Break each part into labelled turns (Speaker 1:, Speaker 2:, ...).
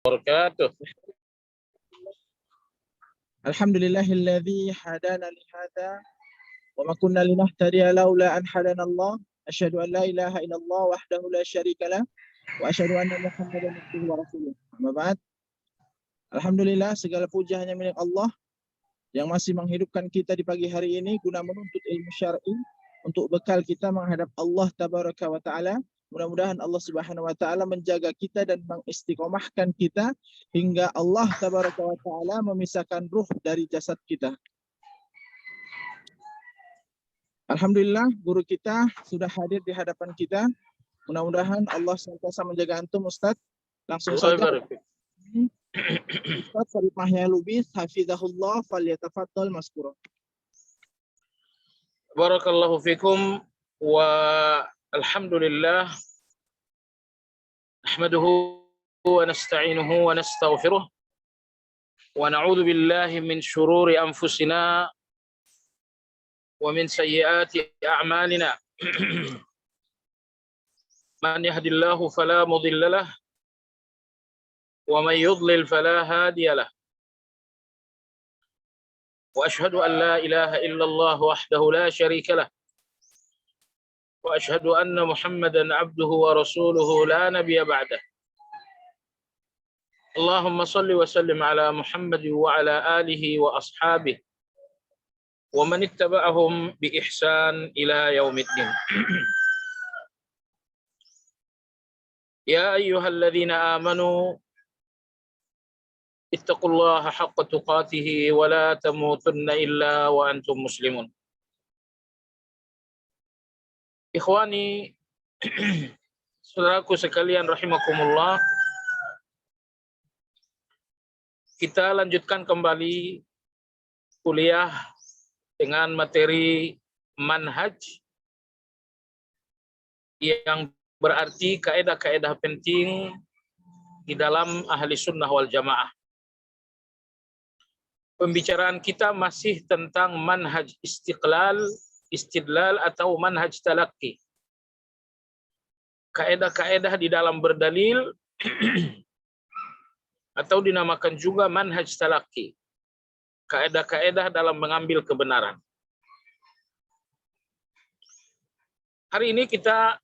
Speaker 1: wabarakatuh.
Speaker 2: Alhamdulillahilladzi hadana li hadza wa ma kunna linahtadiya laula an hadana Allah. Asyhadu an la ilaha illallah wahdahu la syarika lah wa asyhadu anna Muhammadan abduhu wa rasuluh. Amma ba'd. Alhamdulillah, segala puja hanya milik Allah yang masih menghidupkan kita di pagi hari ini guna menuntut ilmu syar'i untuk bekal kita menghadap Allah tabaraka wa taala. Mudah-mudahan Allah Subhanahu wa taala menjaga kita dan mengistiqomahkan kita hingga Allah tabaraka wa taala memisahkan ruh dari jasad kita. Alhamdulillah, guru kita sudah hadir di hadapan kita. Mudah-mudahan Allah senantiasa menjaga antum, Ustaz. Langsung saja. Ustaz Farid Mahya Lubis, hafizahullah, falyatafaddal maskura.
Speaker 1: Barakallahu fikum wa alhamdulillah. Nahmaduhu wa nasta'inuhu wa nastaghfiruh wa na'udzu billahi min syururi anfusina wa min sayyiati a'malina. Man yahdihillahu fala mudilla lahu wa man yudlil fala hadiya lahu. Wa asyhadu an la ilaha illallah wahdahu la syarika lah. Wa asyhadu anna Muhammadan abduhu wa rasuluhu la nabiyya ba'dah. Allahumma salli wa sallim ala Muhammad wa ala alihi wa ashabihi wa man ittaba'ahum bi ihsan ila yaumiddin. Ya ayyuhalladzina amanu ittaqullaha haqqa tuqatih wa la tamutunna illa wa antum muslimun. Ikhwani, saudaraku sekalian rahimakumullah, kita lanjutkan kembali kuliah dengan materi manhaj yang berarti kaedah-kaedah penting di dalam ahli sunnah wal jamaah. Pembicaraan kita masih tentang manhaj istidlal atau manhaj talaqi. Kaedah-kaedah di dalam berdalil atau dinamakan juga manhaj talaqi. Kaedah-kaedah dalam mengambil kebenaran. Hari ini kita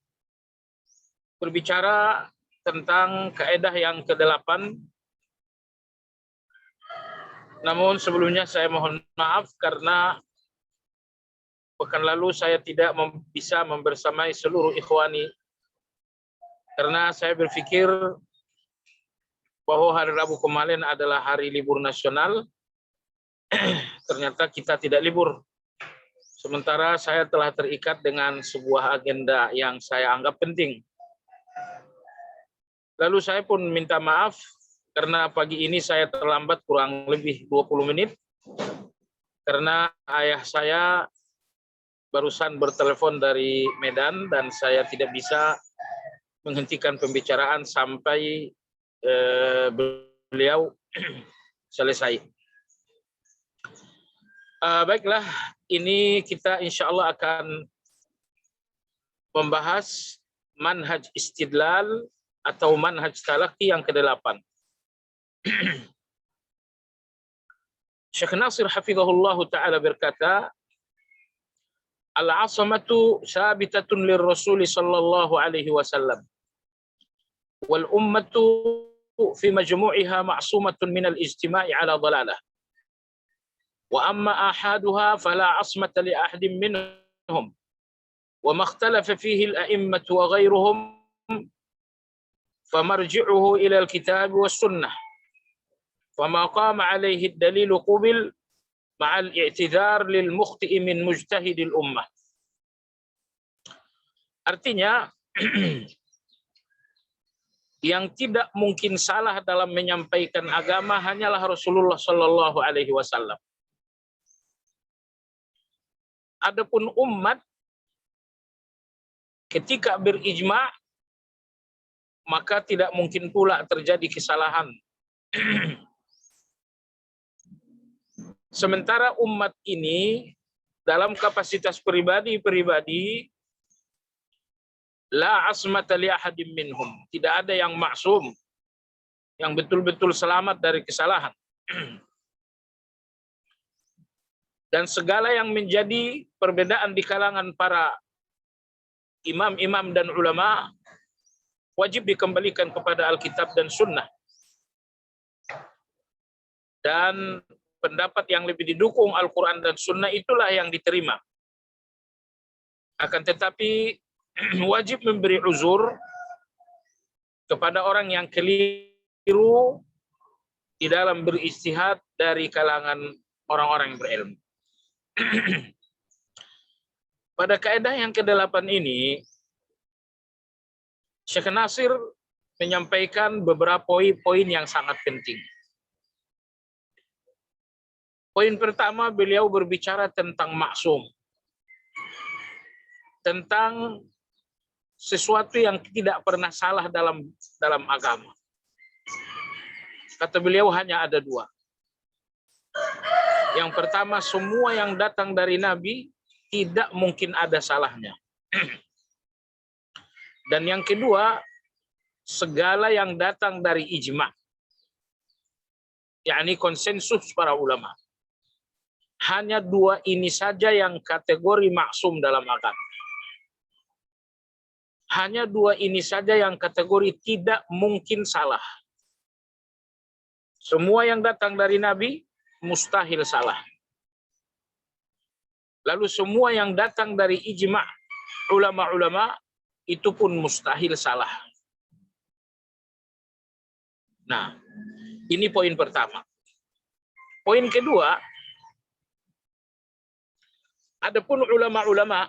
Speaker 1: berbicara tentang kaedah yang ke-8. Namun sebelumnya saya mohon maaf karena pekan lalu saya tidak bisa membersamai seluruh ikhwani. Karena saya berpikir bahwa hari Rabu kemarin adalah hari libur nasional. Ternyata kita tidak libur. Sementara saya telah terikat dengan sebuah agenda yang saya anggap penting. Lalu saya pun minta maaf karena pagi ini saya terlambat kurang lebih 20 menit. Karena ayah saya barusan bertelepon dari Medan dan saya tidak bisa menghentikan pembicaraan sampai beliau selesai. Baiklah, ini kita insya Allah akan membahas manhaj istidlal atau manhaj talaqi yang ke-8. Syekh Nasir hafizahullah ta'ala berkata, al-asamatu sabitatun lirrasul sallallahu alaihi wasallam wal ummatu fi majmu'iha ma'sumatun minal ijtima'i ala dhalalah wa amma ahaduha fala asmata li ahadin minhum wa ma ikhtalafa fihi al-a'immatu wa ghayruhum famarji'uhu ila al-kitab was sunnah fama qama alayhi ad-dalil qubil ma'al i'tidhar lil mukhti'i min mujtahidil ummah. Artinya yang tidak mungkin salah dalam menyampaikan agama hanyalah Rasulullah sallallahu alaihi wasallam. Adapun umat ketika berijma maka tidak mungkin pula terjadi kesalahan. Sementara umat ini dalam kapasitas pribadi-pribadi la asmata li ahadin minhum, tidak ada yang maksum. yang betul-betul selamat dari kesalahan. Dan segala yang menjadi perbedaan di kalangan para imam-imam dan ulama wajib dikembalikan kepada Alkitab dan Sunnah. Dan pendapat yang lebih didukung Al-Quran dan Sunnah itulah yang diterima. Akan tetapi wajib memberi uzur kepada orang yang keliru di dalam beristihad dari kalangan orang-orang yang berilmu. Pada kaidah yang ke-8 ini, Syekh Nasir menyampaikan beberapa poin yang sangat penting. Poin pertama, beliau berbicara tentang maksum. Tentang sesuatu yang tidak pernah salah dalam agama. Kata beliau hanya ada 2. Yang pertama, semua yang datang dari Nabi tidak mungkin ada salahnya. Dan yang kedua, segala yang datang dari ijma', yakni konsensus para ulama. Hanya 2 ini saja yang kategori maksum dalam agama. Hanya 2 ini saja yang kategori tidak mungkin salah. Semua yang datang dari Nabi mustahil salah. Lalu semua yang datang dari ijma' ulama-ulama itu pun mustahil salah. Nah, ini poin pertama. Poin kedua, adapun ulama-ulama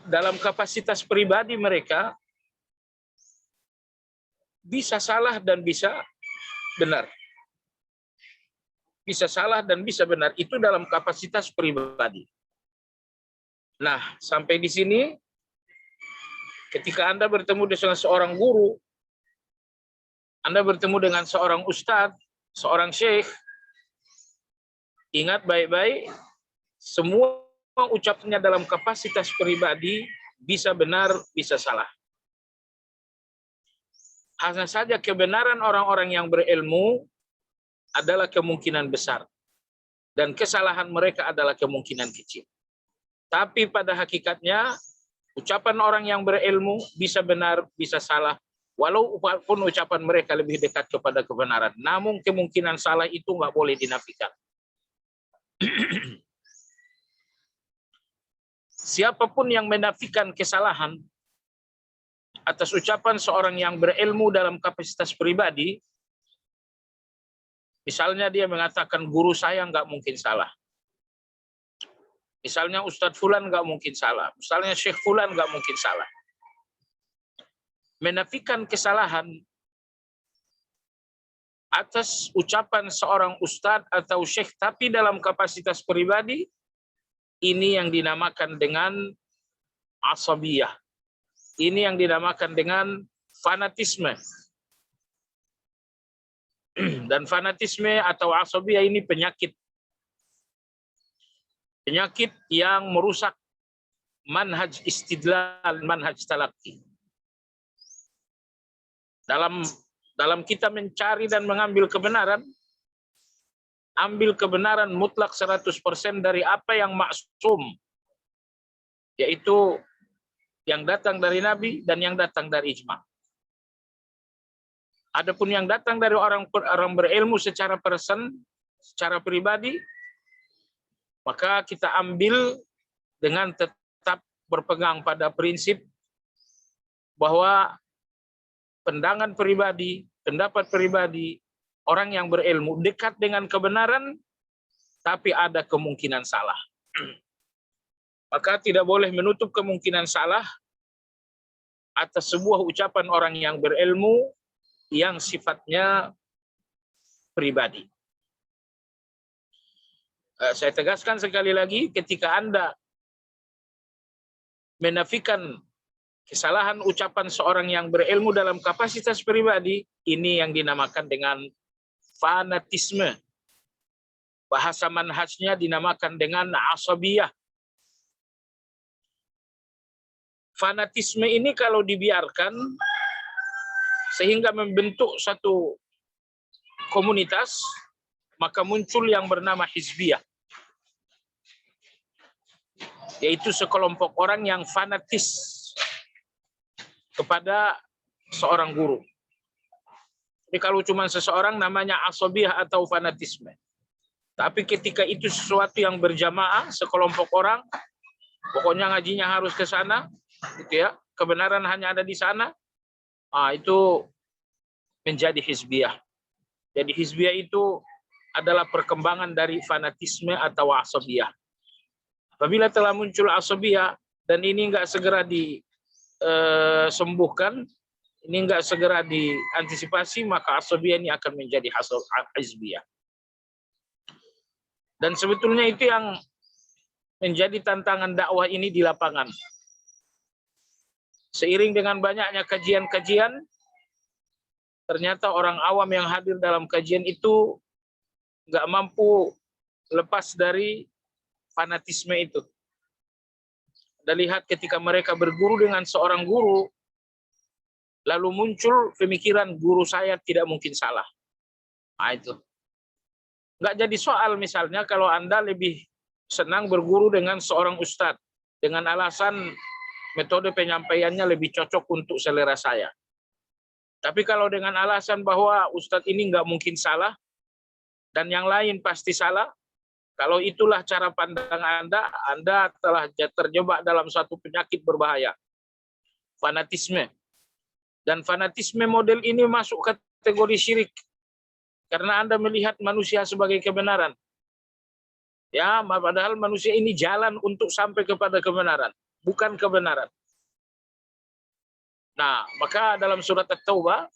Speaker 1: dalam kapasitas pribadi mereka bisa salah dan bisa benar. Bisa salah dan bisa benar, itu dalam kapasitas pribadi. Nah, sampai di sini, ketika Anda bertemu dengan seorang guru, Anda bertemu dengan seorang ustadz, seorang syekh, ingat baik-baik, semua ucapannya dalam kapasitas pribadi bisa benar, bisa salah. Hanya saja kebenaran orang-orang yang berilmu adalah kemungkinan besar. Dan kesalahan mereka adalah kemungkinan kecil. Tapi pada hakikatnya, ucapan orang yang berilmu bisa benar, bisa salah. Walaupun ucapan mereka lebih dekat kepada kebenaran. Namun kemungkinan salah itu nggak boleh dinafikan. Siapapun yang menafikan kesalahan atas ucapan seorang yang berilmu dalam kapasitas pribadi, misalnya dia mengatakan guru saya nggak mungkin salah. Misalnya Ustadz Fulan nggak mungkin salah. Misalnya Syekh Fulan nggak mungkin salah. Menafikan kesalahan atas ucapan seorang ustadz atau syekh tapi dalam kapasitas pribadi, ini yang dinamakan dengan asabiyah. Ini yang dinamakan dengan fanatisme. Dan fanatisme atau asabiyah ini penyakit. Penyakit yang merusak manhaj istidlal, manhaj talaqi. Dalam kita mencari dan mengambil kebenaran, ambil kebenaran mutlak 100% dari apa yang maksum, yaitu yang datang dari Nabi dan yang datang dari ijma'. Adapun yang datang dari orang berilmu secara secara pribadi, maka kita ambil dengan tetap berpegang pada prinsip bahwa pandangan pribadi, pendapat pribadi, orang yang berilmu dekat dengan kebenaran, tapi ada kemungkinan salah. Maka tidak boleh menutup kemungkinan salah atas sebuah ucapan orang yang berilmu yang sifatnya pribadi. Saya tegaskan sekali lagi, ketika Anda menafikan kesalahan ucapan seorang yang berilmu dalam kapasitas pribadi, ini yang dinamakan dengan fanatisme. Bahasa manhajnya dinamakan dengan asabiyah. Fanatisme ini kalau dibiarkan sehingga membentuk satu komunitas, maka muncul yang bernama hizbiyah, yaitu sekelompok orang yang fanatis kepada seorang guru. Jadi kalau cuma seseorang namanya asabiyah atau fanatisme. Tapi ketika itu sesuatu yang berjamaah, sekelompok orang, pokoknya ngajinya harus ke sana, gitu ya. Kebenaran hanya ada di sana. Itu menjadi hizbiyah. Jadi hizbiyah itu adalah perkembangan dari fanatisme atau asabiyah. Apabila telah muncul asabiyah dan ini enggak segera disembuhkan, ini enggak segera diantisipasi, maka asabiyah ini akan menjadi hizbiyah. Dan sebetulnya itu yang menjadi tantangan dakwah ini di lapangan. Seiring dengan banyaknya kajian-kajian, ternyata orang awam yang hadir dalam kajian itu nggak mampu lepas dari fanatisme itu. Anda lihat ketika mereka berguru dengan seorang guru, lalu muncul pemikiran guru saya tidak mungkin salah. Itu. Nggak jadi soal misalnya kalau Anda lebih senang berguru dengan seorang ustadz, dengan alasan metode penyampaiannya lebih cocok untuk selera saya. Tapi kalau dengan alasan bahwa ustadz ini nggak mungkin salah, dan yang lain pasti salah, kalau itulah cara pandang Anda telah terjebak dalam satu penyakit berbahaya. Fanatisme. Dan fanatisme model ini masuk kategori syirik. Karena Anda melihat manusia sebagai kebenaran. Ya, padahal manusia ini jalan untuk sampai kepada kebenaran, bukan kebenaran. Nah, maka dalam surat At-Taubah,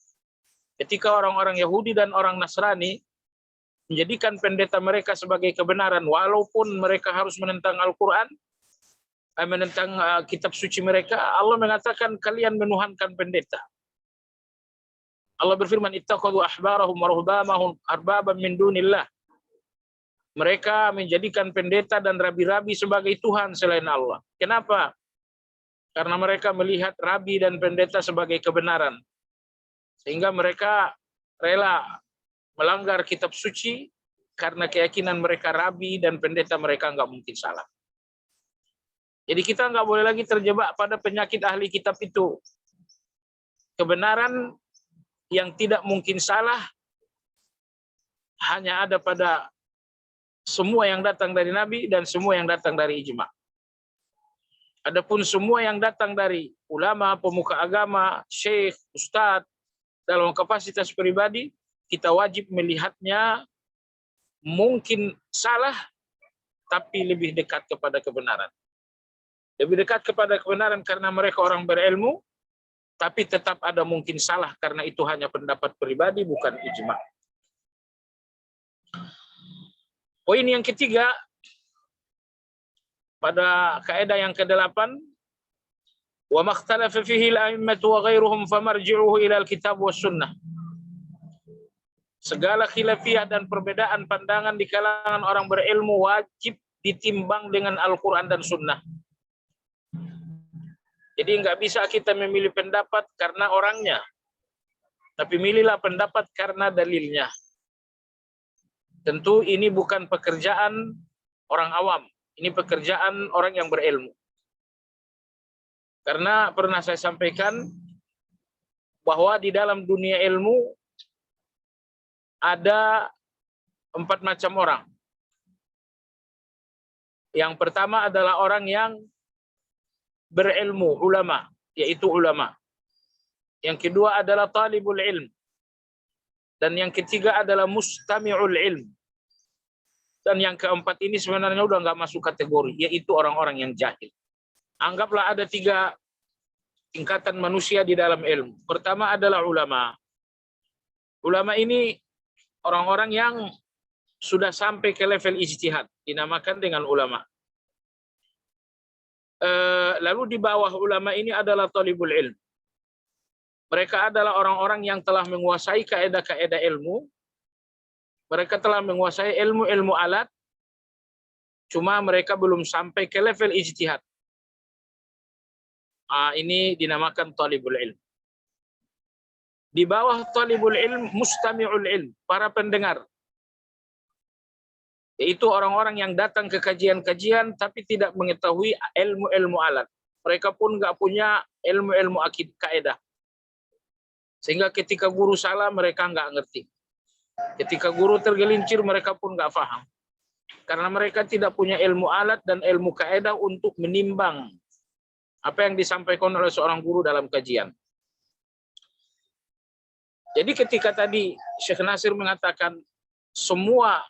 Speaker 1: ketika orang-orang Yahudi dan orang Nasrani menjadikan pendeta mereka sebagai kebenaran, walaupun mereka harus menentang Al-Quran, menentang kitab suci mereka, Allah mengatakan kalian menuhankan pendeta. Allah berfirman, ittakhadhu ahbarahum wa ruhbanahum arbaban min dunillah. Mereka menjadikan pendeta dan rabi-rabi sebagai Tuhan selain Allah. Kenapa? Karena mereka melihat rabi dan pendeta sebagai kebenaran. Sehingga mereka rela melanggar kitab suci karena keyakinan mereka rabi dan pendeta mereka nggak mungkin salah. Jadi kita nggak boleh lagi terjebak pada penyakit ahli kitab itu. Kebenaran yang tidak mungkin salah hanya ada pada semua yang datang dari Nabi dan semua yang datang dari ijma. Adapun semua yang datang dari ulama, pemuka agama, syekh, ustadz, dalam kapasitas pribadi, kita wajib melihatnya mungkin salah, tapi lebih dekat kepada kebenaran. Lebih dekat kepada kebenaran karena mereka orang berilmu, tapi tetap ada mungkin salah karena itu hanya pendapat pribadi, bukan ijma. Poin yang ketiga, pada kaidah yang ke-8, wa makhtalafa fihi al-a'immatu wa ghairuhum famarji'uhu ila al-kitab was sunnah. Segala khilafiyah dan perbedaan pandangan di kalangan orang berilmu wajib ditimbang dengan Al-Quran dan Sunnah. Jadi nggak bisa kita memilih pendapat karena orangnya, tapi milihlah pendapat karena dalilnya. Tentu ini bukan pekerjaan orang awam, ini pekerjaan orang yang berilmu. Karena pernah saya sampaikan bahwa di dalam dunia ilmu ada 4 macam orang. Yang pertama adalah orang yang berilmu, ulama, yaitu ulama. Yang kedua adalah talibul ilm. Dan yang ketiga adalah mustami'ul ilm. Dan yang keempat ini sebenarnya udah nggak masuk kategori, yaitu orang-orang yang jahil. Anggaplah ada 3 tingkatan manusia di dalam ilmu. Pertama adalah ulama. Ulama ini orang-orang yang sudah sampai ke level ijtihad, dinamakan dengan ulama. Lalu di bawah ulama ini adalah talibul ilm. Mereka adalah orang-orang yang telah menguasai kaidah-kaidah ilmu. Mereka telah menguasai ilmu-ilmu alat, cuma mereka belum sampai ke level ijtihad. Ini dinamakan talibul ilm. Di bawah talibul ilm, mustami'ul ilm, para pendengar. Yaitu orang-orang yang datang ke kajian-kajian tapi tidak mengetahui ilmu-ilmu alat. Mereka pun nggak punya ilmu-ilmu kaidah. Sehingga ketika guru salah mereka nggak ngerti. Ketika guru tergelincir mereka pun nggak paham. Karena mereka tidak punya ilmu alat dan ilmu kaidah untuk menimbang apa yang disampaikan oleh seorang guru dalam kajian. Jadi ketika tadi Syekh Nasir mengatakan semua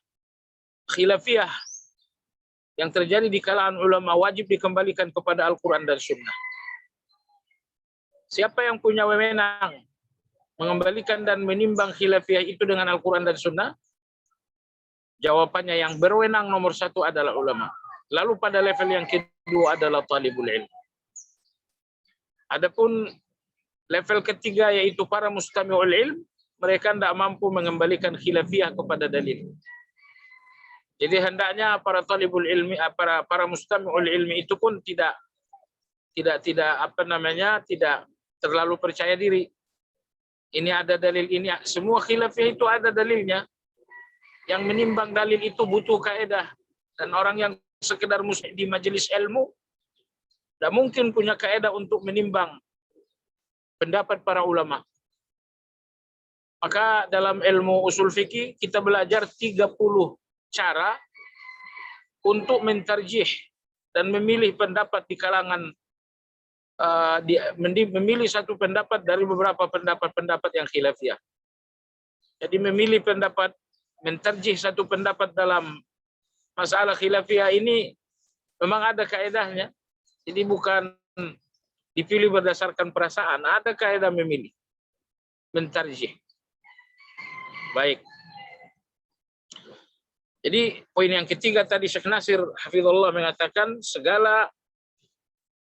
Speaker 1: khilafiyah yang terjadi di kalangan ulama wajib dikembalikan kepada Al-Quran dan Sunnah. Siapa yang punya wewenang mengembalikan dan menimbang khilafiyah itu dengan Al-Quran dan Sunnah? Jawabannya yang berwenang nomor satu adalah ulama. Lalu pada level yang kedua adalah talibul ilm. Adapun level ketiga yaitu para mustami'ul ilm, mereka tidak mampu mengembalikan khilafiyah kepada dalil. Jadi hendaknya para talibul ilmi, para mustami'ul ilmi itu pun tidak terlalu percaya diri. Ini ada dalil ini, semua khilafiyah itu ada dalilnya. Yang menimbang dalil itu butuh kaidah, dan orang yang sekedar di majelis ilmu tidak mungkin punya kaidah untuk menimbang pendapat para ulama. Maka dalam ilmu usul fikih kita belajar 30 cara untuk mentarjih dan memilih pendapat di kalangan memilih satu pendapat dari beberapa pendapat-pendapat yang khilafiyah. Jadi memilih pendapat, mentarjih satu pendapat dalam masalah khilafiyah ini memang ada kaedahnya. Jadi bukan dipilih berdasarkan perasaan, ada kaidah memilih, mentarjih. Baik. Jadi poin yang ketiga tadi Syekh Nasir hafizallah mengatakan segala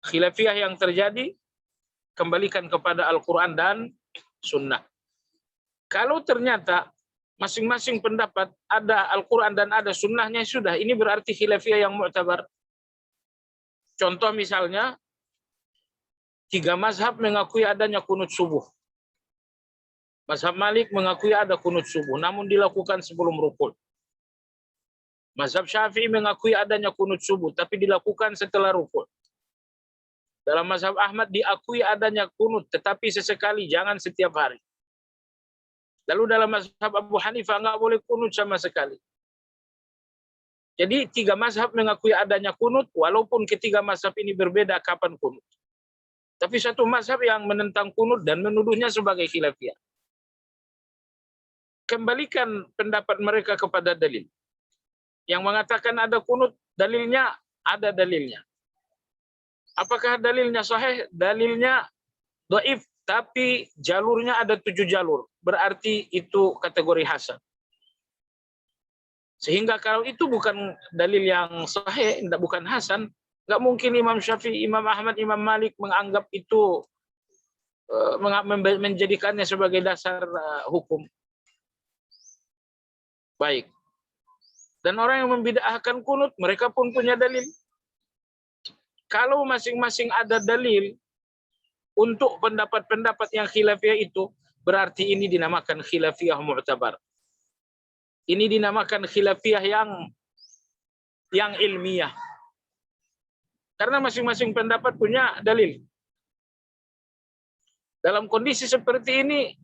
Speaker 1: khilafiyah yang terjadi kembalikan kepada Al-Quran dan Sunnah. Kalau ternyata masing-masing pendapat ada Al-Quran dan ada Sunnahnya, sudah, ini berarti khilafiyah yang mu'tabar. Contoh misalnya 3 mazhab mengakui adanya kunut subuh. Mazhab Malik mengakui ada kunut subuh, namun dilakukan sebelum rukun. Mazhab Syafi'i mengakui adanya kunut subuh, tapi dilakukan setelah rukun. Dalam mazhab Ahmad diakui adanya kunut, tetapi sesekali, jangan setiap hari. Lalu dalam mazhab Abu Hanifah nggak boleh kunut sama sekali. Jadi 3 mazhab mengakui adanya kunut, walaupun ketiga mazhab ini berbeda kapan kunut. Tapi satu mazhab yang menentang kunut dan menuduhnya sebagai khilafiyah. Kembalikan pendapat mereka kepada dalil. Yang mengatakan ada kunut, dalilnya ada dalilnya. Apakah dalilnya sahih? Dalilnya dhaif, tapi jalurnya ada 7 jalur. Berarti itu kategori hasan. Sehingga kalau itu bukan dalil yang sahih, bukan hasan, nggak mungkin Imam Syafi'i, Imam Ahmad, Imam Malik menganggap itu, menjadikannya sebagai dasar hukum. Baik. Dan orang yang membid'ahkan kunut, mereka pun punya dalil. Kalau masing-masing ada dalil untuk pendapat-pendapat yang khilafiyah itu, berarti ini dinamakan khilafiyah mu'tabar. Ini dinamakan khilafiyah yang ilmiah. Karena masing-masing pendapat punya dalil. Dalam kondisi seperti ini,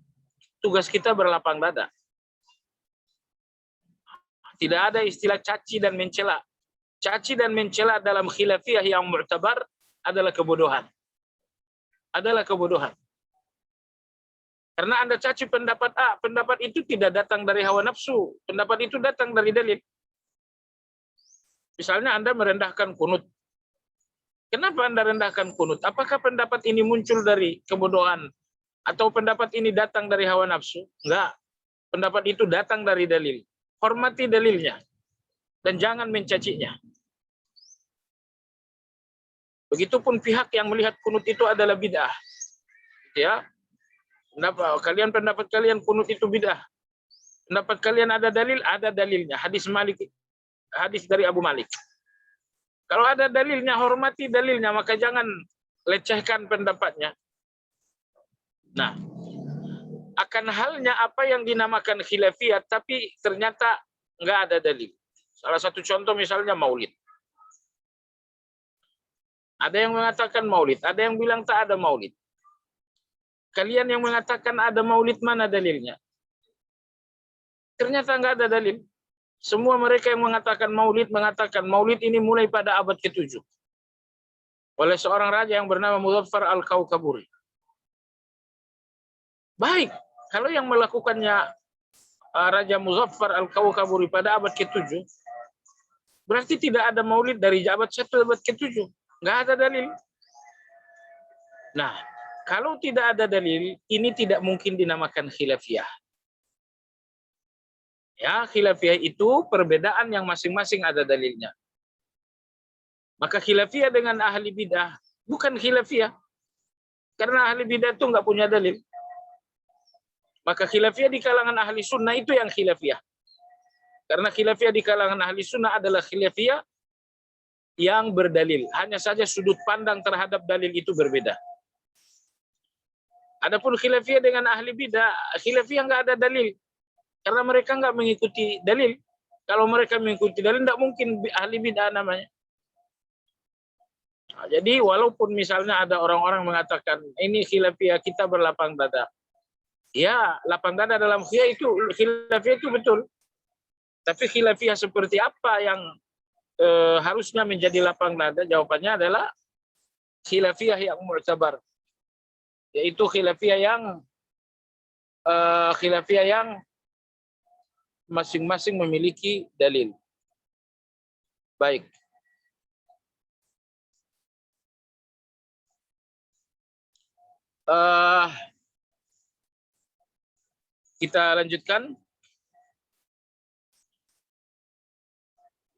Speaker 1: tugas kita berlapang dada. Tidak ada istilah caci dan mencela. Caci dan mencela dalam khilafiyah yang mu'tabar adalah kebodohan. Adalah kebodohan. Karena Anda caci pendapat A, pendapat itu tidak datang dari hawa nafsu. Pendapat itu datang dari dalil. Misalnya Anda merendahkan kunut. Kenapa Anda rendahkan kunut? Apakah pendapat ini muncul dari kebodohan? Atau pendapat ini datang dari hawa nafsu? Enggak. Pendapat itu datang dari dalil. Hormati dalilnya. Dan jangan mencacinya. Begitupun pihak yang melihat kunut itu adalah bid'ah. Ya. Pendapat kalian kunut itu bid'ah. Pendapat kalian ada dalil, ada dalilnya. Hadis dari Abu Malik. Kalau ada dalilnya, hormati dalilnya, maka jangan lecehkan pendapatnya. Nah, akan halnya apa yang dinamakan khilafiyah, tapi ternyata nggak ada dalil. Salah satu contoh misalnya maulid. Ada yang mengatakan maulid, ada yang bilang tak ada maulid. Kalian yang mengatakan ada maulid, mana dalilnya? Ternyata nggak ada dalil. Semua mereka yang mengatakan maulid ini mulai pada abad ke-7 oleh seorang raja yang bernama Muzaffar al-Kaukaburi. Baik, kalau yang melakukannya Raja Muzaffar al-Kaukaburi pada abad ke-7, berarti tidak ada maulid dari abad 1 abad ke-7. Nggak ada dalil. Nah, kalau tidak ada dalil, ini tidak mungkin dinamakan khilafiyah. Ya, khilafiyah itu perbedaan yang masing-masing ada dalilnya. Maka khilafiyah dengan ahli bidah bukan khilafiyah. Karena ahli bidah itu nggak punya dalil. Maka khilafiyah di kalangan ahli sunnah itu yang khilafiyah. Karena khilafiyah di kalangan ahli sunnah adalah khilafiyah yang berdalil. Hanya saja sudut pandang terhadap dalil itu berbeda. Adapun khilafiyah dengan ahli bidah, khilafiyah nggak ada dalil. Karena mereka nggak mengikuti dalil. Kalau mereka mengikuti dalil, nggak mungkin ahli bidah namanya. Nah, jadi walaupun misalnya ada orang-orang mengatakan ini khilafiyah kita berlapang dada. Ya, lapang dada dalam khilafiyah itu betul. Tapi khilafiyah seperti apa yang harusnya menjadi lapang dada? Jawabannya adalah khilafiyah yang mu'tabar. Yaitu khilafiyah yang masing-masing memiliki dalil. Baik. Kita lanjutkan.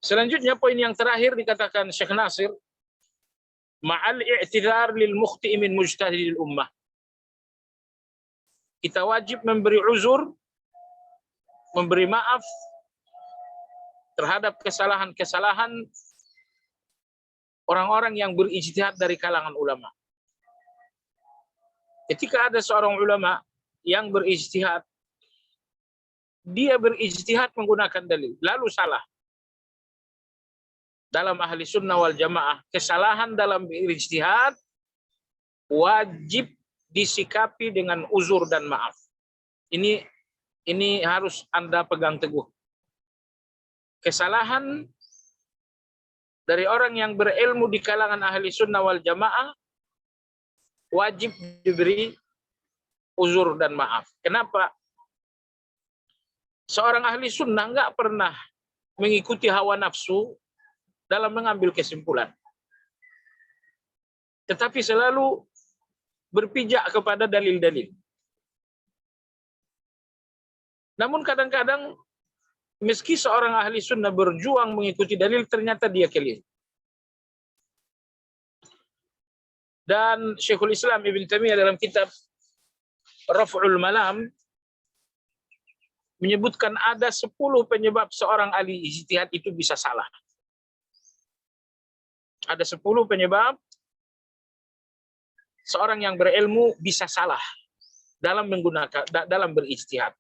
Speaker 1: Selanjutnya poin yang terakhir dikatakan Syekh Nasir, ma'al i'tidhar lil mukhti' min mujtahidil ummah. Kita wajib memberi uzur, memberi maaf terhadap kesalahan-kesalahan orang-orang yang berijtihad dari kalangan ulama. Ketika ada seorang ulama yang berijtihad, dia berijtihad menggunakan dalil, lalu salah. Dalam ahli sunnah wal jamaah, kesalahan dalam berijtihad wajib disikapi dengan uzur dan maaf. Ini harus Anda pegang teguh. Kesalahan dari orang yang berilmu di kalangan ahli sunnah wal jamaah wajib diberi uzur dan maaf. Kenapa? Seorang ahli sunnah nggak pernah mengikuti hawa nafsu dalam mengambil kesimpulan. Tetapi selalu berpijak kepada dalil-dalil. Namun kadang-kadang meski seorang ahli sunnah berjuang mengikuti dalil, ternyata dia keliru. Dan Syekhul Islam Ibn Taimiyah dalam kitab Raf'ul Malam menyebutkan ada 10 penyebab seorang ahli ijtihad itu bisa salah. Ada 10 penyebab seorang yang berilmu bisa salah dalam berijtihad.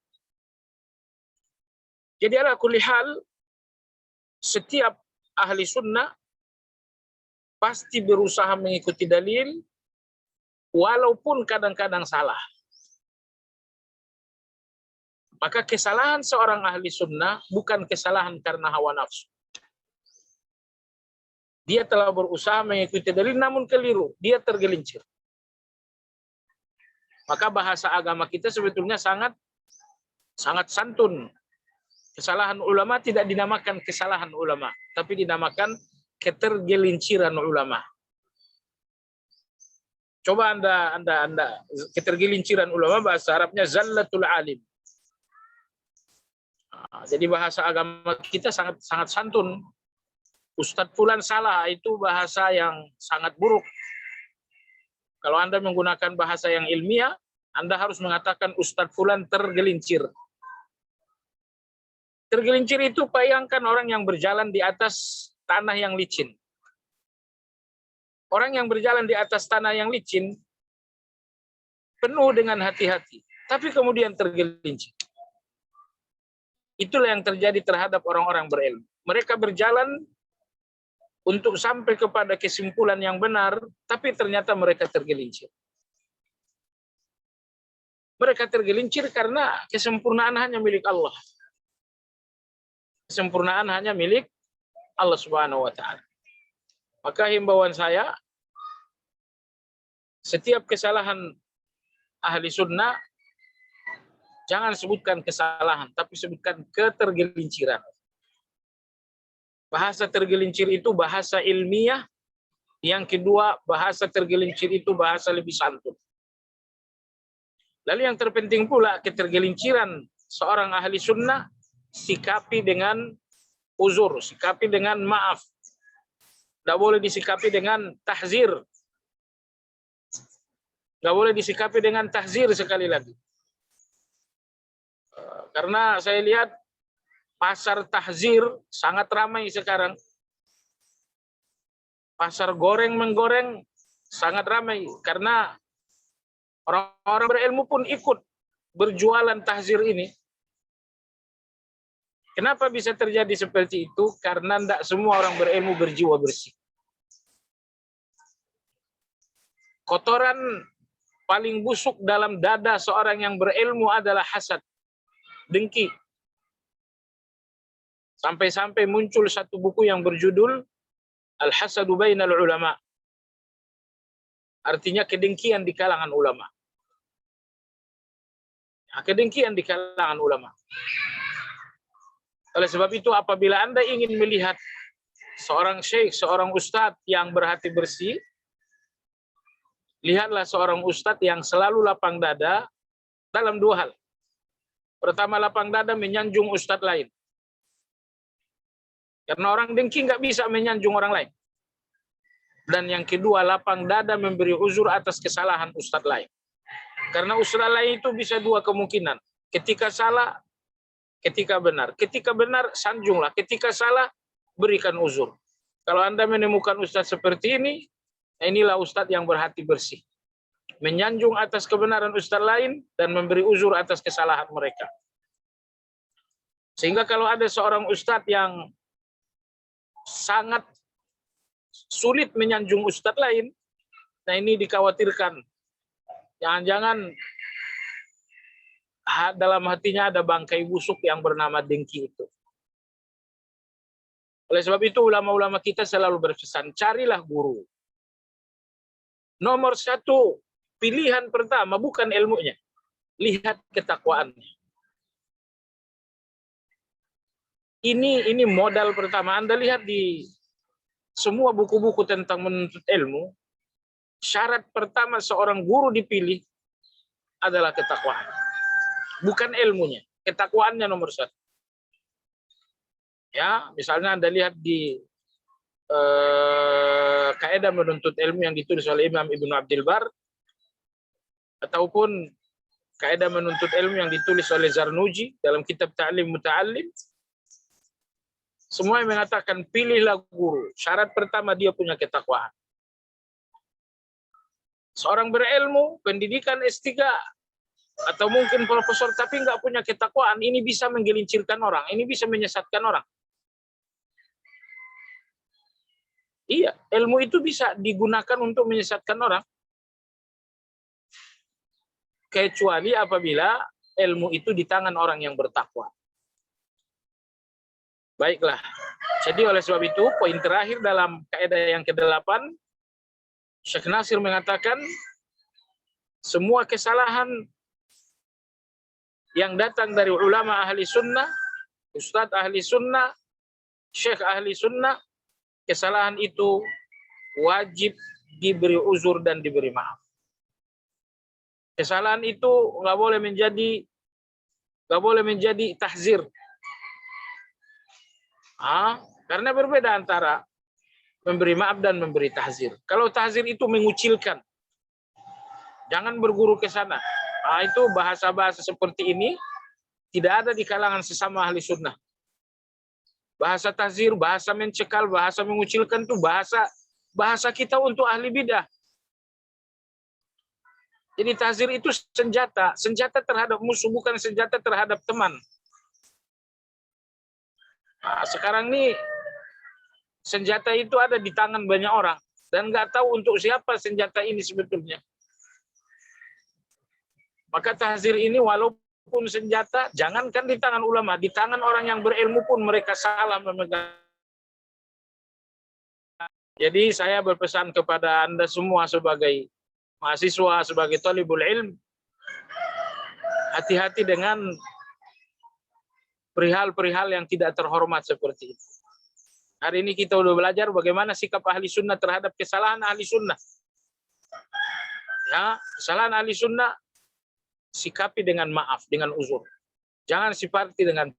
Speaker 1: Jadi ala kulli hal, setiap ahli sunnah pasti berusaha mengikuti dalil walaupun kadang-kadang salah. Maka kesalahan seorang ahli sunnah bukan kesalahan karena hawa nafsu. Dia telah berusaha mengikuti dalil namun keliru, dia tergelincir. Maka bahasa agama kita sebetulnya sangat santun. Kesalahan ulama tidak dinamakan kesalahan ulama, tapi dinamakan ketergelinciran ulama. Coba Anda ketergelinciran ulama, bahasa Arabnya zallatul alim. Jadi bahasa agama kita sangat santun. Ustadz fulan salah, itu bahasa yang sangat buruk. Kalau Anda menggunakan bahasa yang ilmiah, Anda harus mengatakan Ustadz fulan tergelincir. Tergelincir itu bayangkan orang yang berjalan di atas tanah yang licin. Orang yang berjalan di atas tanah yang licin penuh dengan hati-hati. tapi kemudian tergelincir. Itulah yang terjadi terhadap orang-orang berilmu. Mereka berjalan untuk sampai kepada kesimpulan yang benar, tapi ternyata mereka tergelincir. Mereka tergelincir karena kesempurnaan hanya milik Allah. Kesempurnaan hanya milik Allah Subhanahu wa Ta'ala. Maka himbauan saya, setiap kesalahan ahli sunnah, jangan sebutkan kesalahan, tapi sebutkan ketergelinciran. Bahasa tergelincir itu bahasa ilmiah. Yang kedua, bahasa tergelincir itu bahasa lebih santun. Lalu yang terpenting pula, ketergelinciran seorang ahli sunnah, sikapi dengan uzur, sikapi dengan maaf. Tidak boleh disikapi dengan tahzir. Tidak boleh disikapi dengan tahzir sekali lagi. Karena saya lihat pasar tahzir sangat ramai sekarang. Pasar goreng-menggoreng sangat ramai. Karena orang-orang berilmu pun ikut berjualan tahzir ini. Kenapa bisa terjadi seperti itu? Karena tidak semua orang berilmu berjiwa bersih. Kotoran paling busuk dalam dada seorang yang berilmu adalah hasad, dengki. Sampai-sampai muncul satu buku yang berjudul Al-Hasadu Bainal Ulama. Artinya kedengkian di kalangan ulama. Kedengkian di kalangan ulama. Oleh sebab itu, apabila Anda ingin melihat seorang syekh, seorang ustadz yang berhati bersih, lihatlah seorang ustadz yang selalu lapang dada dalam dua hal. Pertama, lapang dada menyanjung ustadz lain. Karena orang dengki nggak bisa menyanjung orang lain. Dan yang kedua, lapang dada memberi uzur atas kesalahan ustadz lain. Karena ustadz lain itu bisa dua kemungkinan. Ketika salah, ketika benar. Ketika benar, sanjunglah. Ketika salah, berikan uzur. Kalau Anda menemukan ustadz seperti ini, inilah ustadz yang berhati bersih. Menyanjung atas kebenaran ustadz lain dan memberi uzur atas kesalahan mereka. Sehingga kalau ada seorang ustadz yang sangat sulit menyanjung ustadz lain, nah ini dikhawatirkan. Jangan-jangan dalam hatinya ada bangkai busuk yang bernama dengki itu. Oleh sebab itu ulama-ulama kita selalu berpesan, carilah guru. Nomor satu, pilihan pertama bukan ilmunya. Lihat ketakwaannya. Ini modal pertama. Anda lihat di semua buku-buku tentang menuntut ilmu, syarat pertama seorang guru dipilih adalah ketakwaan. Bukan ilmunya, ketakwaannya nomor satu. Ya, misalnya Anda lihat di kaidah menuntut ilmu yang ditulis oleh Imam Ibnu Abdul Bar, ataupun kaidah menuntut ilmu yang ditulis oleh Zarnuji dalam kitab Ta'lim Muta'allim, semua yang mengatakan pilihlah guru. Syarat pertama dia punya ketakwaan. Seorang berilmu, pendidikan S3, atau mungkin profesor, tapi nggak punya ketakwaan, ini bisa menggelincirkan orang, ini bisa menyesatkan orang. Iya, ilmu itu bisa digunakan untuk menyesatkan orang. Kecuali apabila ilmu itu di tangan orang yang bertakwa. Baiklah, jadi oleh sebab itu, poin terakhir dalam kaidah yang ke-8, Syekh Nasir mengatakan, semua kesalahan yang datang dari ulama ahli sunnah, ustadz ahli sunnah, syekh ahli sunnah, kesalahan itu wajib diberi uzur dan diberi maaf. Kesalahan itu nggak boleh menjadi tahzir. Karena berbeda antara memberi maaf dan memberi tahzir. Kalau tahzir itu mengucilkan, jangan berguru ke sana. Itu bahasa-bahasa seperti ini tidak ada di kalangan sesama ahli sunnah. Bahasa tahzir, bahasa mencekal, bahasa mengucilkan itu bahasa kita untuk ahli bidah. Jadi tahzir itu senjata, senjata terhadap musuh, bukan senjata terhadap teman. Nah, sekarang ini senjata itu ada di tangan banyak orang dan nggak tahu untuk siapa senjata ini sebetulnya. Maka tahzir ini walaupun senjata, jangankan di tangan ulama, di tangan orang yang berilmu pun mereka salah memegang. Jadi saya berpesan kepada Anda semua sebagai mahasiswa, sebagai thalibul ilm, hati-hati dengan perihal-perihal yang tidak terhormat seperti itu. Hari ini kita udah belajar bagaimana sikap ahli sunnah terhadap kesalahan ahli sunnah. Ya, kesalahan ahli sunnah sikapi dengan maaf, dengan uzur. Jangan sifati dengan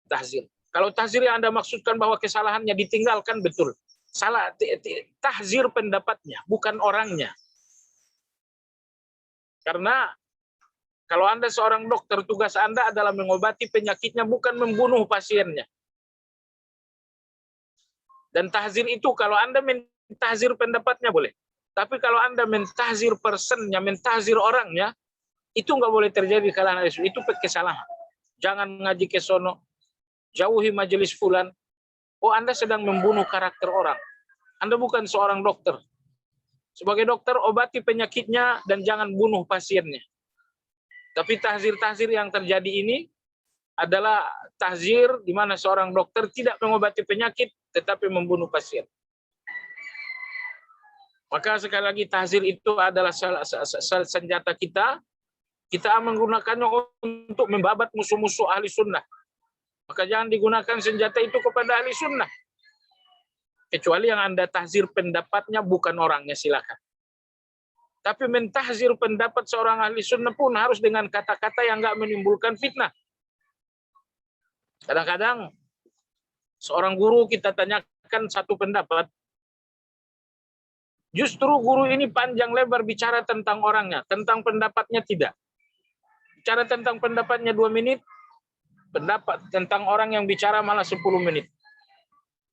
Speaker 1: tahzir. Kalau tahzir yang Anda maksudkan bahwa kesalahannya ditinggalkan, betul. Salah, tahzir pendapatnya, bukan orangnya. Karena kalau Anda seorang dokter, tugas Anda adalah mengobati penyakitnya, bukan membunuh pasiennya. Dan tahzir itu kalau Anda mentahzir pendapatnya boleh. Tapi kalau Anda mentahzir personnya, mentahzir orangnya, itu nggak boleh terjadi kalangan itu kesalahan. Jangan ngaji ke sono, jauhi majelis fulan. Oh, Anda sedang membunuh karakter orang. Anda bukan seorang dokter. Sebagai dokter, obati penyakitnya dan jangan bunuh pasiennya. Tapi tahzir-tahzir yang terjadi ini adalah tahzir di mana seorang dokter tidak mengobati penyakit tetapi membunuh pasien. Maka sekali lagi tahzir itu adalah senjata kita. Kita menggunakannya untuk membabat musuh-musuh ahli sunnah. Maka jangan digunakan senjata itu kepada ahli sunnah. Kecuali yang Anda tahzir pendapatnya, bukan orangnya, silakan. Tapi mentahzir pendapat seorang ahli sunnah pun harus dengan kata-kata yang nggak menimbulkan fitnah. Kadang-kadang seorang guru kita tanyakan satu pendapat, justru guru ini panjang lebar bicara tentang orangnya, tentang pendapatnya tidak. Bicara tentang pendapatnya 2 menit, pendapat tentang orang yang bicara malah 10 menit.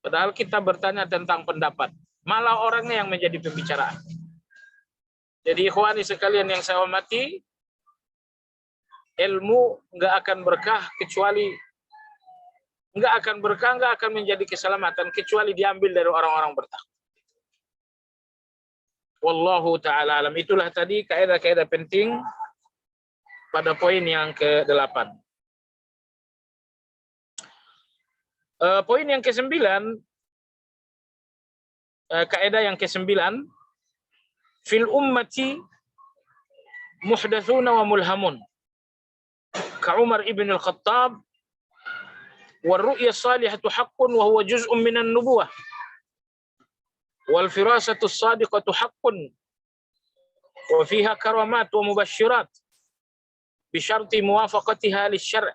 Speaker 1: Padahal kita bertanya tentang pendapat, malah orangnya yang menjadi pembicaraan. Jadi ikhwani sekalian yang saya hormati, ilmu nggak akan berkah kecuali nggak akan menjadi keselamatan kecuali diambil dari orang-orang bertakwa. Wallahu ta'ala alam. Itulah tadi kaidah-kaidah penting pada poin yang ke-8. Poin yang ke-9, kaidah yang ke-9, fil ummati muhdatsuna wa mulhamun. Ka Umar ibn al-Khattab, wal ru'ya salihatu haqqun wa huwa juz'un minan nubuwah. Wal firasatu as-sadiqatu haqqun wa fiha karamat wa mubasysyirat bi syarti muwafaqatiha lisyar'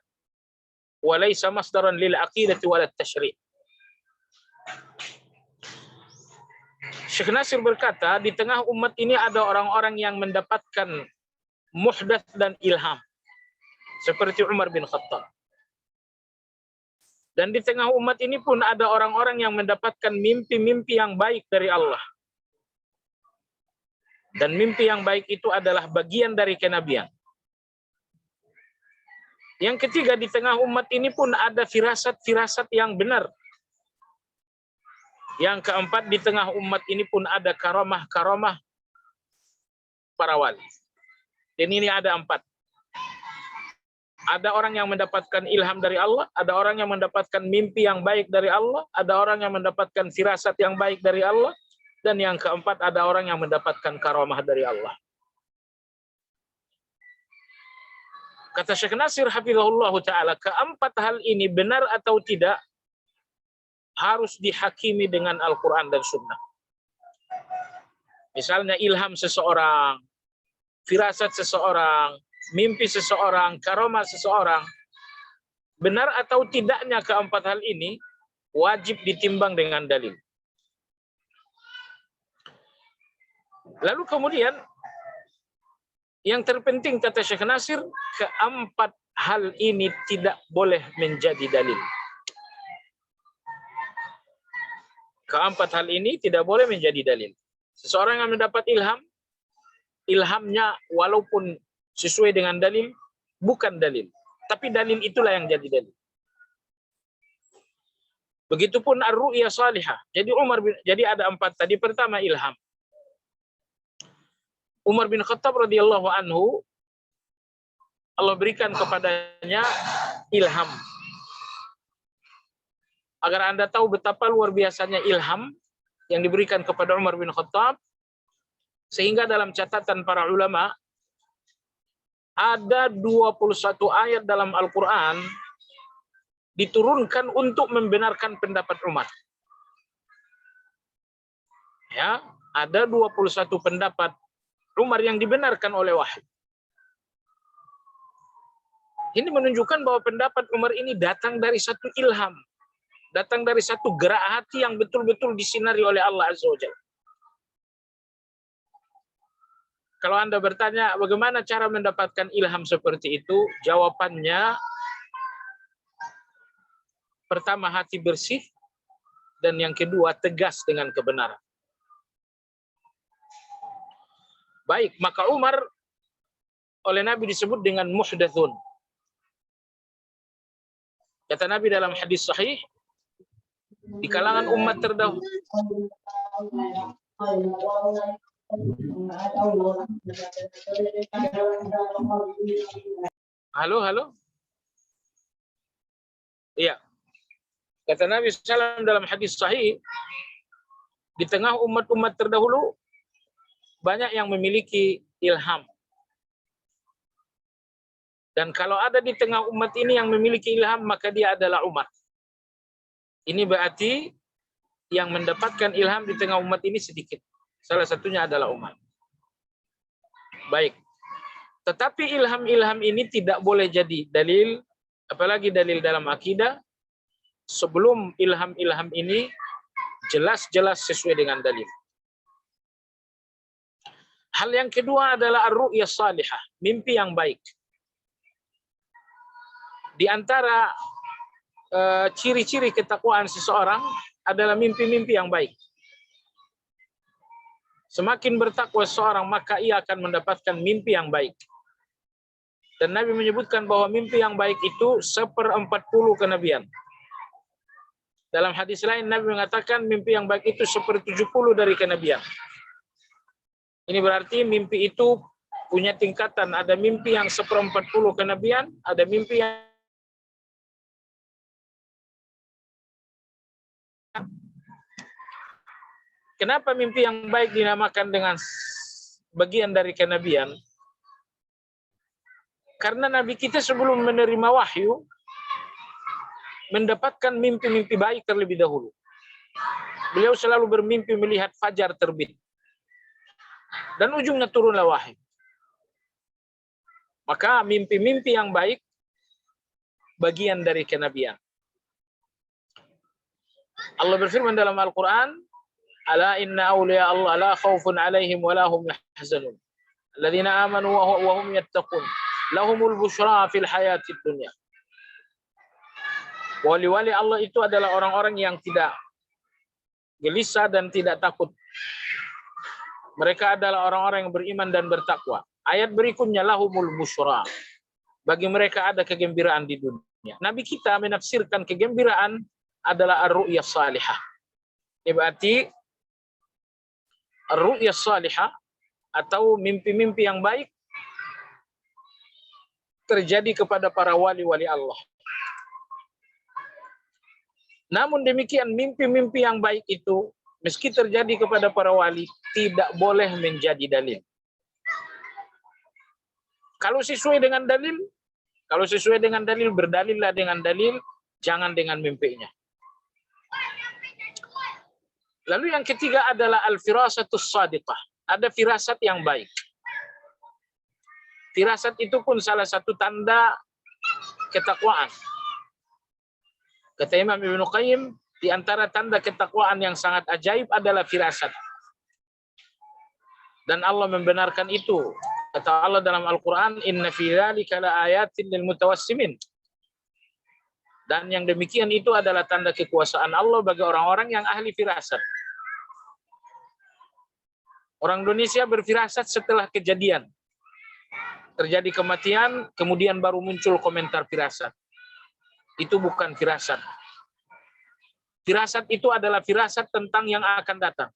Speaker 1: wa laysa masdaran lil aqidati wal tashri'. Syekh Nasir berkata, di tengah umat ini ada orang-orang yang mendapatkan muhdats dan ilham seperti Umar bin Khattab. Dan di tengah umat ini pun ada orang-orang yang mendapatkan mimpi-mimpi yang baik dari Allah. Dan mimpi yang baik itu adalah bagian dari kenabian. Yang ketiga, di tengah umat ini pun ada firasat-firasat yang benar. Yang keempat, di tengah umat ini pun ada karamah-karamah para wali. Dan ini ada 4. Ada orang yang mendapatkan ilham dari Allah, ada orang yang mendapatkan mimpi yang baik dari Allah, ada orang yang mendapatkan firasat yang baik dari Allah, dan yang keempat ada orang yang mendapatkan karamah dari Allah. Kata Syekh Nasir hafizahullah ta'ala, keempat hal ini benar atau tidak harus dihakimi dengan Al-Quran dan Sunnah. Misalnya ilham seseorang, firasat seseorang, mimpi seseorang, karamah seseorang, benar atau tidaknya keempat hal ini wajib ditimbang dengan dalil. Lalu kemudian yang terpenting kata Syekh Nasir, keempat hal ini tidak boleh menjadi dalil. Keempat hal ini tidak boleh menjadi dalil. Seseorang yang mendapat ilham, ilhamnya walaupun sesuai dengan dalil, bukan dalil. Tapi dalil itulah yang jadi dalil. Begitupun ar-ru'ya salihah. Jadi ada 4 tadi. Pertama ilham. Umar bin Khattab radhiyallahu anhu, Allah berikan kepadanya ilham. Agar Anda tahu betapa luar biasanya ilham yang diberikan kepada Umar bin Khattab, sehingga dalam catatan para ulama ada 21 ayat dalam Al-Quran diturunkan untuk membenarkan pendapat Umar. Ya, ada 21 pendapat Umar yang dibenarkan oleh wahyu. Ini menunjukkan bahwa pendapat Umar ini datang dari satu ilham, datang dari satu gerak hati yang betul-betul disinari oleh Allah Azza wa Jalla. Kalau Anda bertanya bagaimana cara mendapatkan ilham seperti itu, jawabannya pertama hati bersih, dan yang kedua tegas dengan kebenaran. Baik, maka Umar oleh Nabi disebut dengan muhdathun. Kata Nabi dalam hadis sahih, di kalangan umat terdahulu. Halo? Iya. Kata Nabi SAW dalam hadis sahih, di tengah umat-umat terdahulu, banyak yang memiliki ilham. Dan kalau ada di tengah umat ini yang memiliki ilham, maka dia adalah Umar. Ini berarti yang mendapatkan ilham di tengah umat ini sedikit. Salah satunya adalah Umar. Baik. Tetapi ilham-ilham ini tidak boleh jadi dalil, apalagi dalil dalam akidah, sebelum ilham-ilham ini jelas-jelas sesuai dengan dalil. Hal yang kedua adalah ar-ru'ya salihah, mimpi yang baik. Di antara ciri-ciri ketakwaan seseorang adalah mimpi-mimpi yang baik. Semakin bertakwa seseorang, maka ia akan mendapatkan mimpi yang baik. Dan Nabi menyebutkan bahwa mimpi yang baik itu 1/40 kenabian. Dalam hadis lain Nabi mengatakan mimpi yang baik itu 1/70 dari kenabian. Ini berarti mimpi itu punya tingkatan. Ada mimpi yang 1/40 kenabian, ada mimpi yang Kenapa mimpi yang baik dinamakan dengan bagian dari kenabian? Karena Nabi kita sebelum menerima wahyu mendapatkan mimpi-mimpi baik terlebih dahulu. Beliau selalu bermimpi melihat fajar terbit. Dan ujungnya turunlah wahyu. Maka mimpi-mimpi yang baik bagian dari kenabian. Allah berfirman dalam Al-Quran, Ala inna awliya Allah la khawfun alaihim wa lahum yahzanun. Alladzina amanu wa hum yattaqun. Lahumul busyra fil hayatid dunya. Wali-wali Allah itu adalah orang-orang yang tidak gelisah dan tidak takut. Mereka adalah orang-orang yang beriman dan bertakwa. Ayat berikutnya lahumul busyra. Bagi mereka ada kegembiraan di dunia. Nabi kita menafsirkan kegembiraan adalah ar-ru'ya salihah. Ini berarti ar-ru'ya salihah atau mimpi-mimpi yang baik terjadi kepada para wali-wali Allah. Namun demikian mimpi-mimpi yang baik itu meski terjadi kepada para wali tidak boleh menjadi dalil. Kalau sesuai dengan dalil, berdalillah dengan dalil, jangan dengan mimpinya. Lalu yang ketiga adalah al-firasatus shadiqah. Ada firasat yang baik. Firasat itu pun salah satu tanda ketakwaan. Kata Imam Ibnu Qayyim, di antara tanda ketakwaan yang sangat ajaib adalah firasat. Dan Allah membenarkan itu. Kata Allah dalam Al-Quran, Inna fi dzalika laayatin lil mutawassimin. Dan yang demikian itu adalah tanda kekuasaan Allah bagi orang-orang yang ahli firasat. Orang Indonesia berfirasat setelah kejadian. Terjadi kematian, kemudian baru muncul komentar firasat. Itu bukan firasat. Firasat itu adalah firasat tentang yang akan datang.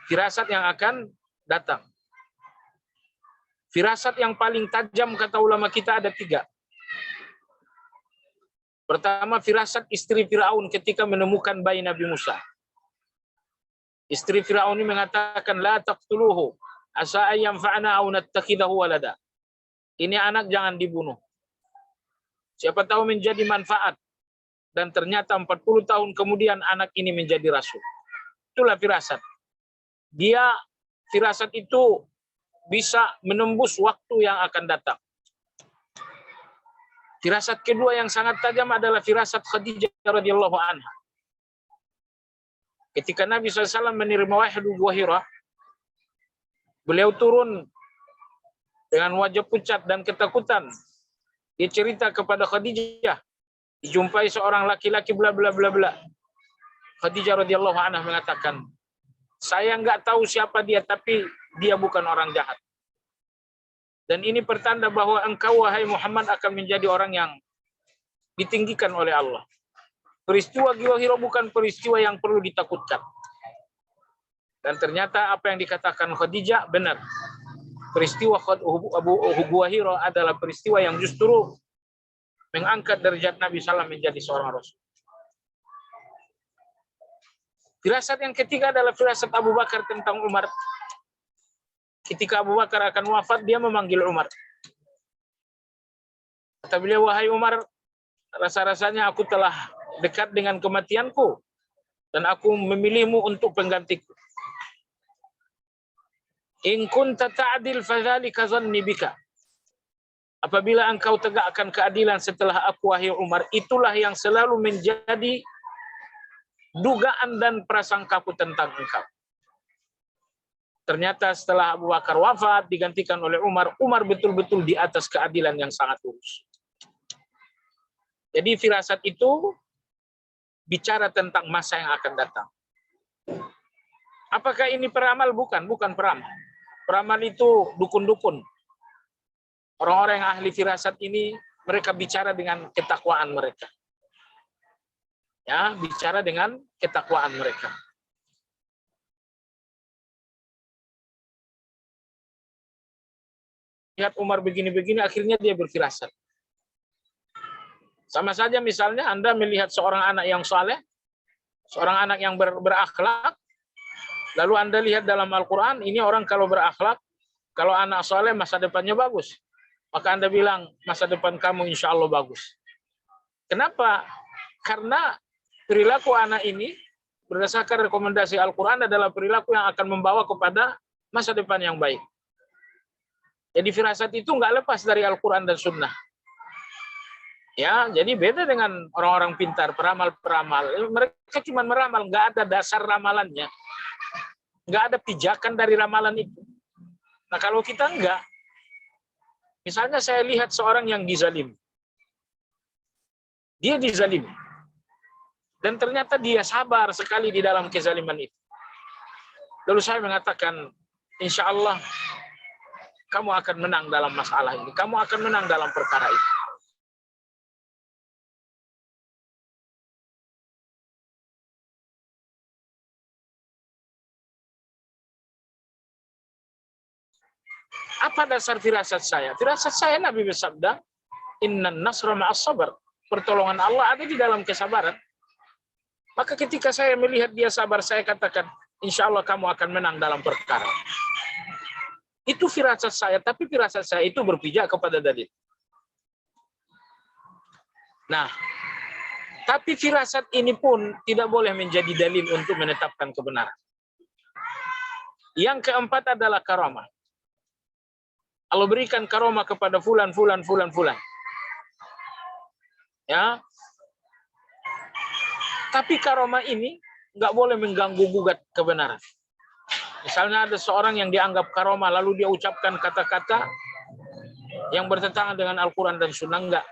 Speaker 1: Firasat yang akan datang. Firasat yang paling tajam kata ulama kita ada 3. Pertama, firasat istri Firaun ketika menemukan bayi Nabi Musa. Istri Firaun ini mengatakan, la taqtuluhu asa ayyamfa'na aw nattakhidahu walada. Ini anak jangan dibunuh. Siapa tahu menjadi manfaat. Dan ternyata 40 tahun kemudian anak ini menjadi rasul. Itulah firasat. Firasat itu bisa menembus waktu yang akan datang. Firasat kedua yang sangat tajam adalah firasat Khadijah radhiyallahu anha. Ketika Nabi SAW menerima wahyu Buhira, beliau turun dengan wajah pucat dan ketakutan. Dia cerita kepada Khadijah, dijumpai seorang laki-laki bla bla bla bla. Khadijah radhiyallahu anha mengatakan, saya nggak tahu siapa dia, tapi dia bukan orang jahat. Dan ini pertanda bahwa engkau, wahai Muhammad, akan menjadi orang yang ditinggikan oleh Allah. Peristiwa Buhira bukan peristiwa yang perlu ditakutkan. Dan ternyata apa yang dikatakan Khadijah benar. Peristiwa Buhira adalah peristiwa yang justru mengangkat derajat Nabi SAW menjadi seorang Rasul. Firasat yang ketiga adalah firasat Abu Bakar tentang Umar. Ketika Abu Bakar akan wafat, dia memanggil Umar. Kata beliau, wahai Umar, rasa-rasanya aku telah dekat dengan kematianku, dan aku memilihmu untuk penggantiku. In kunta ta'dil fadzalika dhanni bika. Apabila engkau tegakkan keadilan setelah aku, wahai Umar, itulah yang selalu menjadi dugaan dan prasangkaku tentang engkau. Ternyata setelah Abu Bakar wafat, digantikan oleh Umar, Umar betul-betul di atas keadilan yang sangat lurus. Jadi firasat itu bicara tentang masa yang akan datang. Apakah ini peramal? Bukan peramal. Peramal itu dukun-dukun. Orang-orang yang ahli firasat ini, mereka bicara dengan ketakwaan mereka. Ya, bicara dengan ketakwaan mereka. Lihat Umar begini-begini, akhirnya dia berfirasat. Sama saja misalnya Anda melihat seorang anak yang saleh, seorang anak yang berakhlak, lalu Anda lihat dalam Al-Quran, ini orang kalau berakhlak, kalau anak saleh masa depannya bagus. Maka Anda bilang, masa depan kamu insya Allah bagus. Kenapa? Karena perilaku anak ini, berdasarkan rekomendasi Al-Quran, adalah perilaku yang akan membawa kepada masa depan yang baik. Jadi firasat itu nggak lepas dari Al-Quran dan Sunnah. Ya, jadi beda dengan orang-orang pintar, peramal-peramal. Mereka cuma meramal, nggak ada dasar ramalannya. Nggak ada pijakan dari ramalan itu. Nah, kalau kita enggak, misalnya saya lihat seorang yang dizalimi. Dia dizalimi. Dan ternyata dia sabar sekali di dalam kezaliman itu. Lalu saya mengatakan, insya Allah, kamu akan menang dalam masalah ini. Kamu akan menang dalam perkara ini. Apa dasar firasat saya? Firasat saya Nabi bersabda, Innan nasra ma'as sabar. Pertolongan Allah ada di dalam kesabaran. Maka ketika saya melihat dia sabar, saya katakan, insya Allah kamu akan menang dalam perkara. Itu firasat saya, tapi firasat saya itu berpijak kepada dalil. Nah, tapi firasat ini pun tidak boleh menjadi dalil untuk menetapkan kebenaran. Yang keempat adalah karamah. Allah berikan karamah kepada fulan. Ya. Tapi karamah ini nggak boleh mengganggu gugat kebenaran. Misalnya ada seorang yang dianggap karamah, lalu dia ucapkan kata-kata yang bertentangan dengan Al-Quran dan Sunnah, enggak.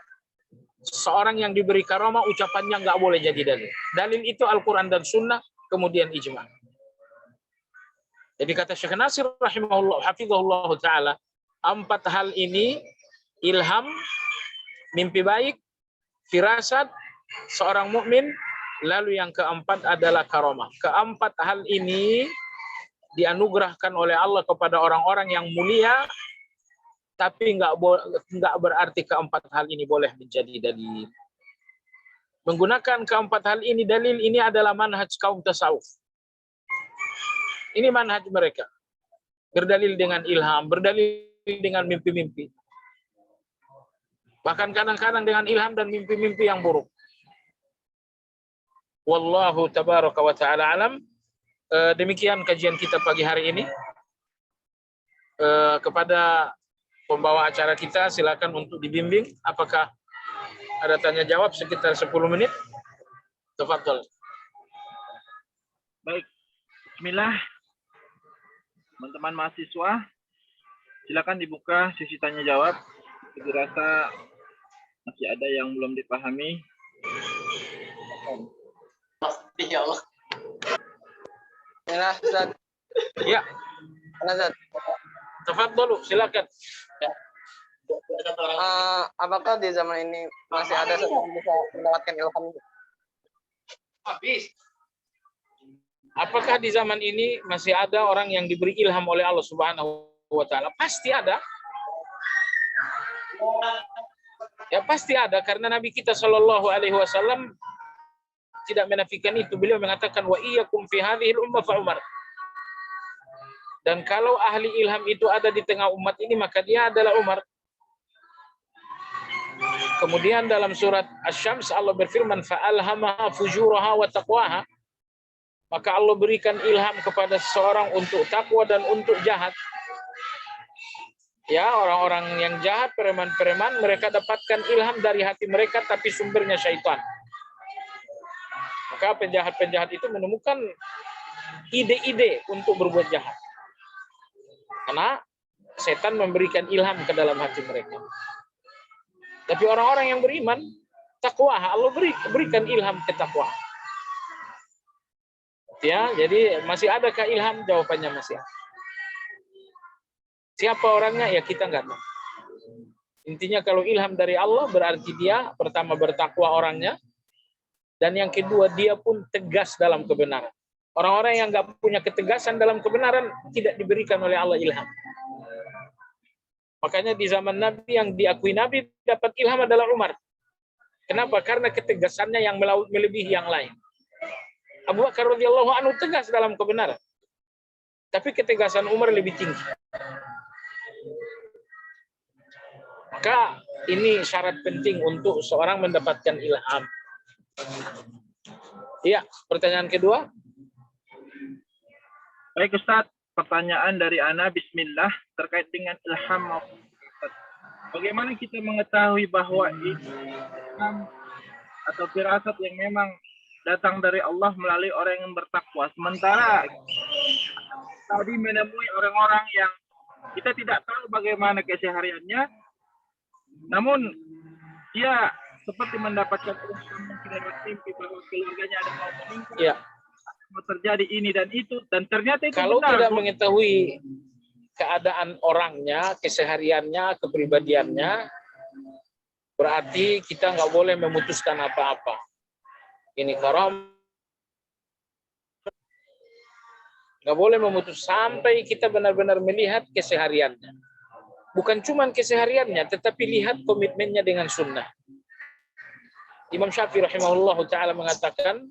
Speaker 1: Seorang yang diberi karamah, ucapannya enggak boleh jadi dalil. Dalil itu Al-Quran dan Sunnah, kemudian ijma. Jadi kata Syekh Nasir rahimahullah, hafizahullah taala, 4 hal ini, ilham, mimpi baik, firasat seorang mukmin, lalu yang keempat adalah karamah. Keempat hal ini dianugerahkan oleh Allah kepada orang-orang yang mulia, tapi nggak berarti keempat hal ini boleh menjadi dalil. Menggunakan keempat hal ini dalil ini adalah manhaj kaum tasawuf. Ini manhaj mereka. Berdalil dengan ilham, berdalil dengan mimpi-mimpi. Bahkan kadang-kadang dengan ilham dan mimpi-mimpi yang buruk. Wallahu tabaraka wa ta'ala alam. Demikian kajian kita pagi hari ini. Kepada pembawa acara kita silakan untuk dibimbing. Apakah ada tanya jawab sekitar 10 menit? Tafadhol.
Speaker 2: Baik. Bismillah. Teman-teman mahasiswa, silakan dibuka sesi tanya jawab. Dirasa masih ada yang belum dipahami.
Speaker 3: Ya Allah. Ya, Ustaz.
Speaker 1: Ya.
Speaker 3: Ustaz.
Speaker 1: Tafadhol, silakan.
Speaker 3: Ya. Apakah di zaman ini masih ada seseorang yang bisa mendapatkan ilham?
Speaker 1: Habis. Apakah di zaman ini masih ada orang yang diberi ilham oleh Allah Subhanahu wa taala? Pasti ada. Ya pasti ada, karena Nabi kita Shallallahu alaihi wasallam tidak menafikan itu. Beliau mengatakan wa iyyakum fi hadhil ummah fa Umar. Dan kalau ahli ilham itu ada di tengah umat ini, maka dia adalah Umar. Kemudian dalam surat Asy-Syams Allah berfirman fa'alhamaha fujuraha wa taqwaha. Maka Allah berikan ilham kepada seseorang untuk takwa dan untuk jahat. Ya, orang-orang yang jahat, preman-preman, mereka dapatkan ilham dari hati mereka, tapi sumbernya syaitan. Maka penjahat-penjahat itu menemukan ide-ide untuk berbuat jahat. Karena setan memberikan ilham ke dalam hati mereka. Tapi orang-orang yang beriman, takwa, Allah berikan ilham ke takwa. Ya, jadi masih adakah ilham? Jawabannya masih ada. Siapa orangnya? Ya kita nggak tahu. Intinya kalau ilham dari Allah berarti dia pertama bertakwa orangnya, dan yang kedua dia pun tegas dalam kebenaran. Orang-orang yang nggak punya ketegasan dalam kebenaran tidak diberikan oleh Allah ilham. Makanya di zaman Nabi yang diakui Nabi dapat ilham adalah Umar. Kenapa? Karena ketegasannya yang melebihi yang lain. Abu Bakar radhiyallahu anhu tegas dalam kebenaran, tapi ketegasan Umar lebih tinggi. Maka ini syarat penting untuk seorang mendapatkan ilham. Iya, pertanyaan kedua.
Speaker 2: Baik Ustaz, pertanyaan dari Ana, Bismillah, terkait dengan ilham. Bagaimana kita mengetahui bahwa ilham atau firasat yang memang datang dari Allah melalui orang yang bertakwa. Sementara tadi menemui orang-orang yang kita tidak tahu bagaimana kesehariannya, namun dia seperti mendapatkan mimpi bahwa keluarganya ada mau meninggal,
Speaker 1: Ya.
Speaker 2: mau terjadi ini dan itu, dan ternyata itu
Speaker 1: kalau
Speaker 2: benar.
Speaker 1: tidak mengetahui keadaan orangnya, kesehariannya, kepribadiannya, berarti kita nggak boleh memutuskan apa-apa. Ini karam, nggak boleh memutus sampai kita benar-benar melihat kesehariannya. Bukan cuma kesehariannya, tetapi lihat komitmennya dengan sunnah. Imam Syafi'i rahimahullah ta'ala mengatakan,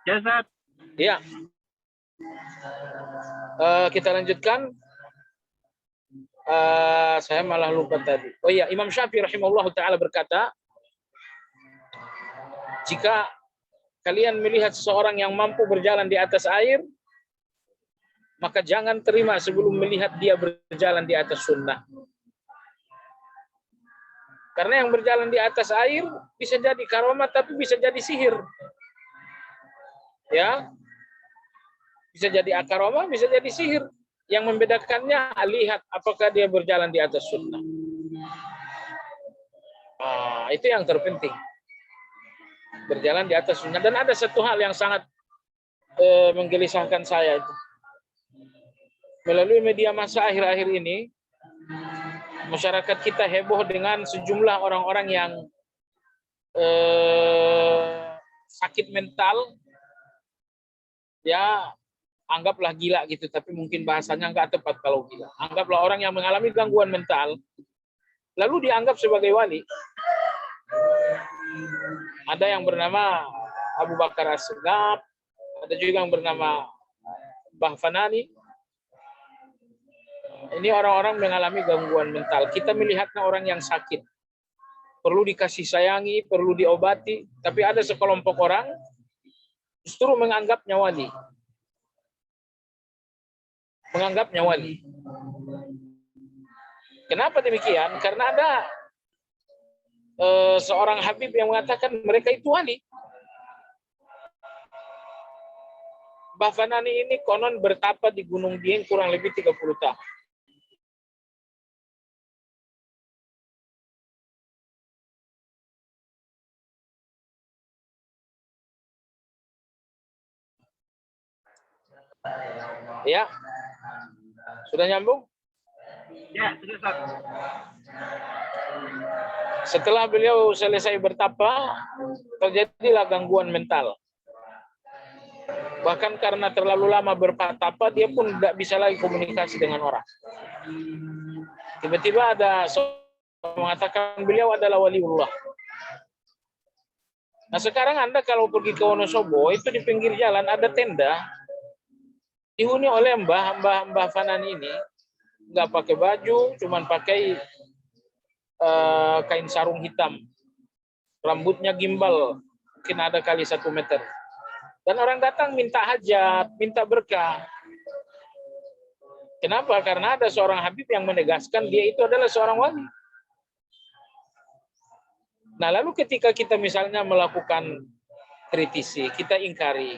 Speaker 2: Ya, Ustaz.
Speaker 1: ya, kita lanjutkan. Saya malah lupa tadi. Oh iya, Imam Syafi'i rahimahullah ta'ala berkata, jika kalian melihat seseorang yang mampu berjalan di atas air, maka jangan terima sebelum melihat dia berjalan di atas sunnah. Karena yang berjalan di atas air bisa jadi karamat, tapi bisa jadi sihir. Ya, bisa jadi akaramah, bisa jadi sihir. Yang membedakannya lihat apakah dia berjalan di atas sunnah. Itu yang terpenting. Berjalan di atas sunnah. Dan ada satu hal yang sangat menggelisahkan saya itu. Melalui media massa akhir-akhir ini, masyarakat kita heboh dengan sejumlah orang-orang yang sakit mental, ya anggaplah gila gitu, tapi mungkin bahasanya nggak tepat kalau gila. Anggaplah orang yang mengalami gangguan mental, lalu dianggap sebagai wali. Ada yang bernama Abu Bakar As-Segaf, ada juga yang bernama Mbah Fanani. Ini orang-orang mengalami gangguan mental. Kita melihatnya orang yang sakit, perlu dikasih sayangi, perlu diobati. Tapi ada sekelompok orang justru menganggapnya wali. Menganggapnya wali. Kenapa demikian? Karena ada seorang Habib yang mengatakan mereka itu wali. Mbah Fanani ini konon bertapa di Gunung Dieng kurang lebih 30 tahun. Ya, sudah nyambung?
Speaker 3: Ya, sudah Ustaz.
Speaker 1: Setelah beliau selesai bertapa, terjadilah gangguan mental. Bahkan karena terlalu lama bertapa, dia pun tidak bisa lagi komunikasi dengan orang. Tiba-tiba ada seorang mengatakan beliau adalah waliullah. Nah sekarang Anda kalau pergi ke Wonosobo, itu di pinggir jalan ada tenda, dihuni oleh Mbah Fanani ini, nggak pakai baju, cuman pakai kain sarung hitam, rambutnya gimbal, mungkin ada kali 1 meter. Dan orang datang minta hajat, minta berkah. Kenapa? Karena ada seorang Habib yang menegaskan dia itu adalah seorang wali. Nah lalu ketika kita misalnya melakukan kritisi, kita ingkari,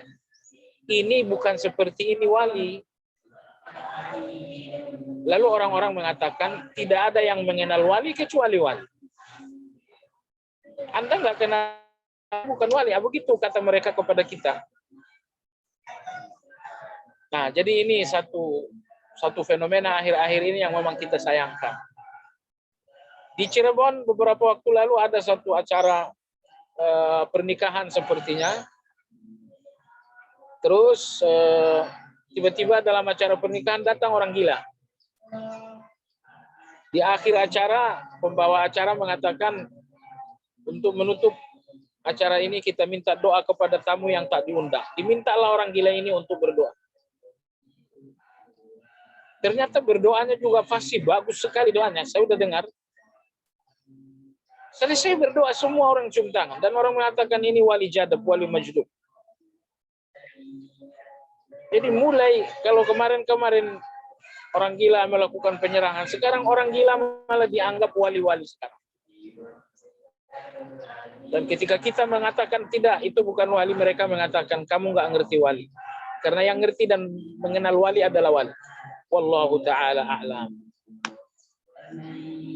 Speaker 1: ini bukan seperti ini wali. Lalu orang-orang mengatakan tidak ada yang mengenal wali kecuali wali. Anda nggak kenal, bukan wali. Begitu kata mereka kepada kita. Nah, jadi ini satu fenomena akhir-akhir ini yang memang kita sayangkan. Di Cirebon beberapa waktu lalu ada satu acara pernikahan sepertinya. Terus tiba-tiba dalam acara pernikahan datang orang gila. Di akhir acara, pembawa acara mengatakan untuk menutup acara ini kita minta doa kepada tamu yang tak diundang. Dimintalah orang gila ini untuk berdoa. Ternyata berdoanya juga fasih, bagus sekali doanya. Saya sudah dengar. Selesai berdoa, semua orang cium tangan. Dan orang mengatakan ini wali jadab, wali majdub. Jadi mulai, kalau kemarin-kemarin orang gila melakukan penyerangan, sekarang orang gila malah dianggap wali-wali sekarang. Dan ketika kita mengatakan tidak, itu bukan wali, mereka mengatakan kamu nggak ngerti wali. Karena yang ngerti dan mengenal wali adalah wali. Wallahu ta'ala a'lam.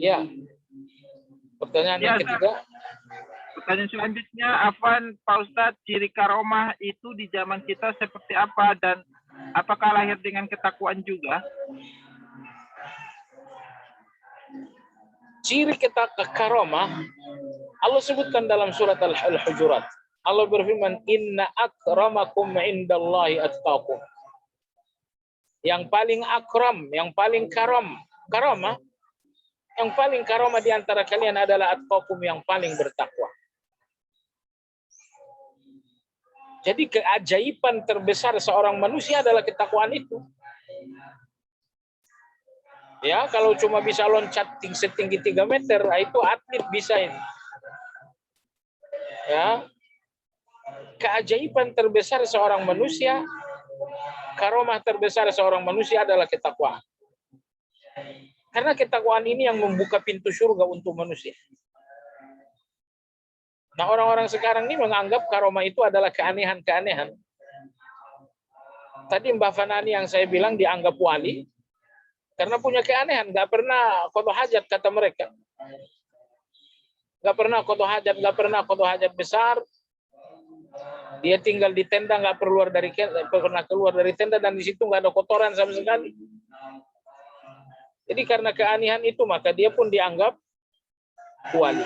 Speaker 1: Ya. Pertanyaan yang ketiga.
Speaker 3: Pertanyaan selanjutnya, Afwan Pak Ustadz, ciri karomah itu di zaman kita seperti apa dan apakah lahir dengan ketakwaan juga?
Speaker 1: Ciri karomah Allah sebutkan dalam surat Al-Hujurat. Allah berfirman, Inna akramakum indallahi atqakum. Yang paling akram, yang paling karomah, yang paling karomah di antara kalian adalah atqakum, yang paling bertakwa. Jadi keajaiban terbesar seorang manusia adalah ketakwaan itu. Ya, kalau cuma bisa loncat setinggi 3 meter, itu atlet bisa ini. Ya, keajaiban terbesar seorang manusia, karomah terbesar seorang manusia adalah ketakwaan. Karena ketakwaan ini yang membuka pintu surga untuk manusia. Nah, orang-orang sekarang ini menganggap karomah itu adalah keanehan-keanehan. Tadi Mbah Fanani yang saya bilang dianggap wali, Karena punya keanehan, nggak pernah qada hajat kata mereka. Nggak pernah qada hajat besar. Dia tinggal di tenda, nggak pernah keluar dari tenda, dan di situ nggak ada kotoran sama sekali. Jadi karena keanehan itu maka dia pun dianggap wali.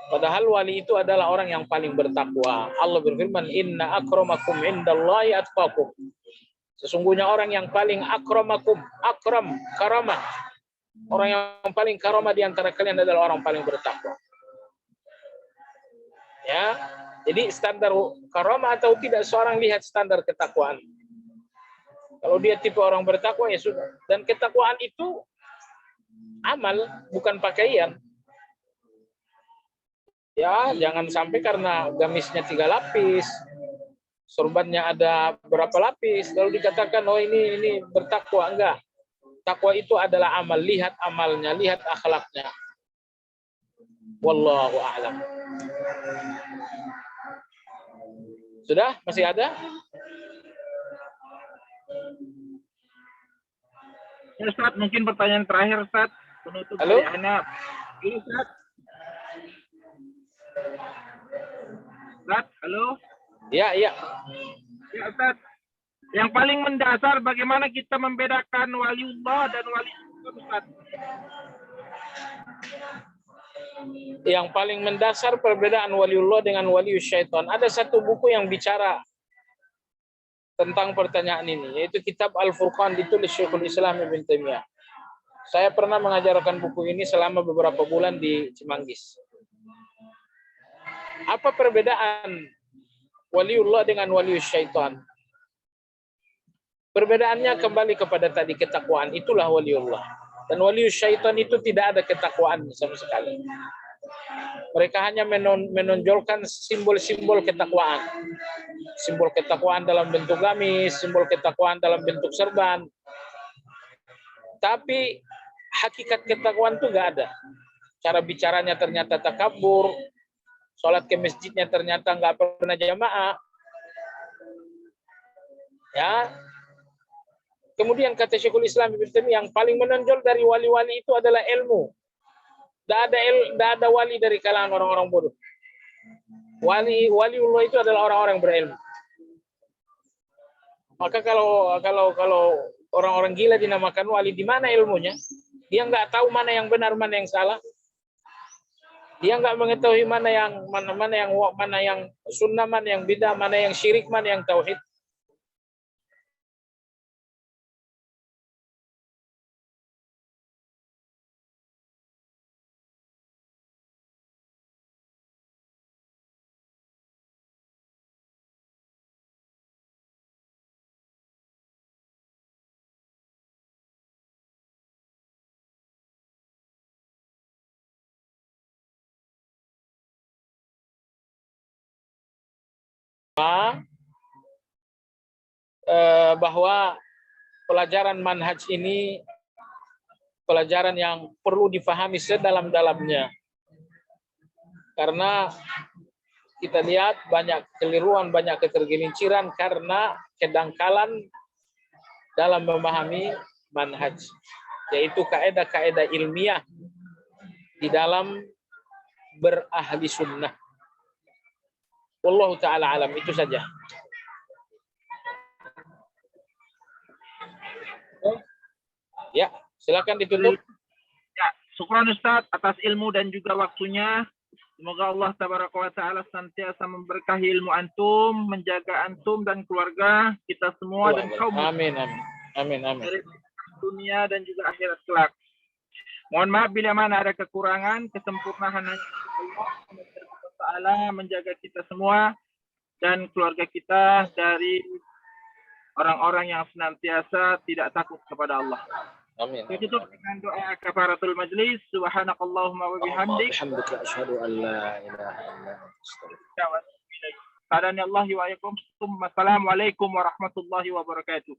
Speaker 1: Padahal wali itu adalah orang yang paling bertakwa. Allah berfirman, "Inna akramakum indallahi atqakum." Sesungguhnya orang yang paling akramakum, akram, karamah. Orang yang paling karamah di antara kalian adalah orang paling bertakwa. Ya. Jadi standar karamah atau tidak, seorang lihat standar ketakwaan. Kalau dia tipe orang bertakwa ya sudah. Dan ketakwaan itu amal, bukan pakaian. Ya, jangan sampai karena gamisnya 3 lapis, sorbannya ada berapa lapis, lalu dikatakan oh ini bertakwa. Enggak. Takwa itu adalah amal. Lihat amalnya, lihat akhlaknya. Wallahu a'lam. Sudah? Masih ada?
Speaker 3: Ya Ustaz, mungkin pertanyaan terakhir Ustaz, penutup
Speaker 1: Halo?
Speaker 3: dari Ana. Ini Ustaz. Ustaz, halo?
Speaker 1: Ya.
Speaker 3: Ya Ustaz. Yang paling mendasar bagaimana kita membedakan waliullah dan wali syaitan Ustaz?
Speaker 1: Yang paling mendasar perbedaan waliullah dengan wali syaitan. Ada satu buku yang bicara tentang pertanyaan ini, yaitu kitab Al-Furqan, ditulis Syekhul Islam Ibn Taimiyah. Saya pernah mengajarkan buku ini selama beberapa bulan di Cimanggis. Apa perbedaan waliullah dengan wali syaitan? Perbedaannya kembali kepada tadi, ketakwaan. Itulah waliullah. Dan wali syaitan itu tidak ada ketakwaan sama sekali. Mereka hanya menonjolkan simbol-simbol ketakwaan. Simbol ketakwaan dalam bentuk gamis, simbol ketakwaan dalam bentuk serban. Tapi hakikat ketakwaan itu nggak ada. Cara bicaranya ternyata takabur, sholat ke masjidnya ternyata nggak pernah jamaah. Ya. Kemudian kata Syekhul Islam Ibnu Taimiyah, yang paling menonjol dari wali-wali itu adalah ilmu. Tidak ada wali dari kalangan orang-orang bodoh. Waliullah itu adalah orang-orang berilmu. Maka kalau orang-orang gila dinamakan wali, di mana ilmunya? Dia nggak tahu mana yang benar, mana yang salah. Dia nggak mengetahui mana yang sunnah, mana yang bidah, mana yang syirik, mana yang tauhid. Bahwa pelajaran manhaj ini pelajaran yang perlu difahami sedalam-dalamnya, karena kita lihat banyak keliruan, banyak ketergelinciran karena kedangkalan dalam memahami manhaj, yaitu kaidah-kaidah ilmiah di dalam berahli sunnah. Wallahu ta'ala alam. Itu saja. Ya, silakan ditutup.
Speaker 3: Ya, syukran Ustaz atas ilmu dan juga waktunya. Semoga Allah tabaraka wa ta'ala senantiasa memberkahi ilmu antum, menjaga antum dan keluarga kita semua dan kaum
Speaker 1: Amin.
Speaker 3: dari dunia dan juga akhirat kelak. Mohon maaf bila mana ada kekurangan, kesempurnaan hanya Allah Ta'ala menjaga kita semua dan keluarga kita dari orang-orang yang senantiasa tidak takut kepada Allah.
Speaker 1: Amin.
Speaker 3: Kita tutup dengan doa kafaratul majlis. Subhanakallahumma wa bihamdik.
Speaker 1: Alhamdulillah, asyhadu an la ilaha illa anta.
Speaker 3: Assalamualaikum warahmatullahi wabarakatuh.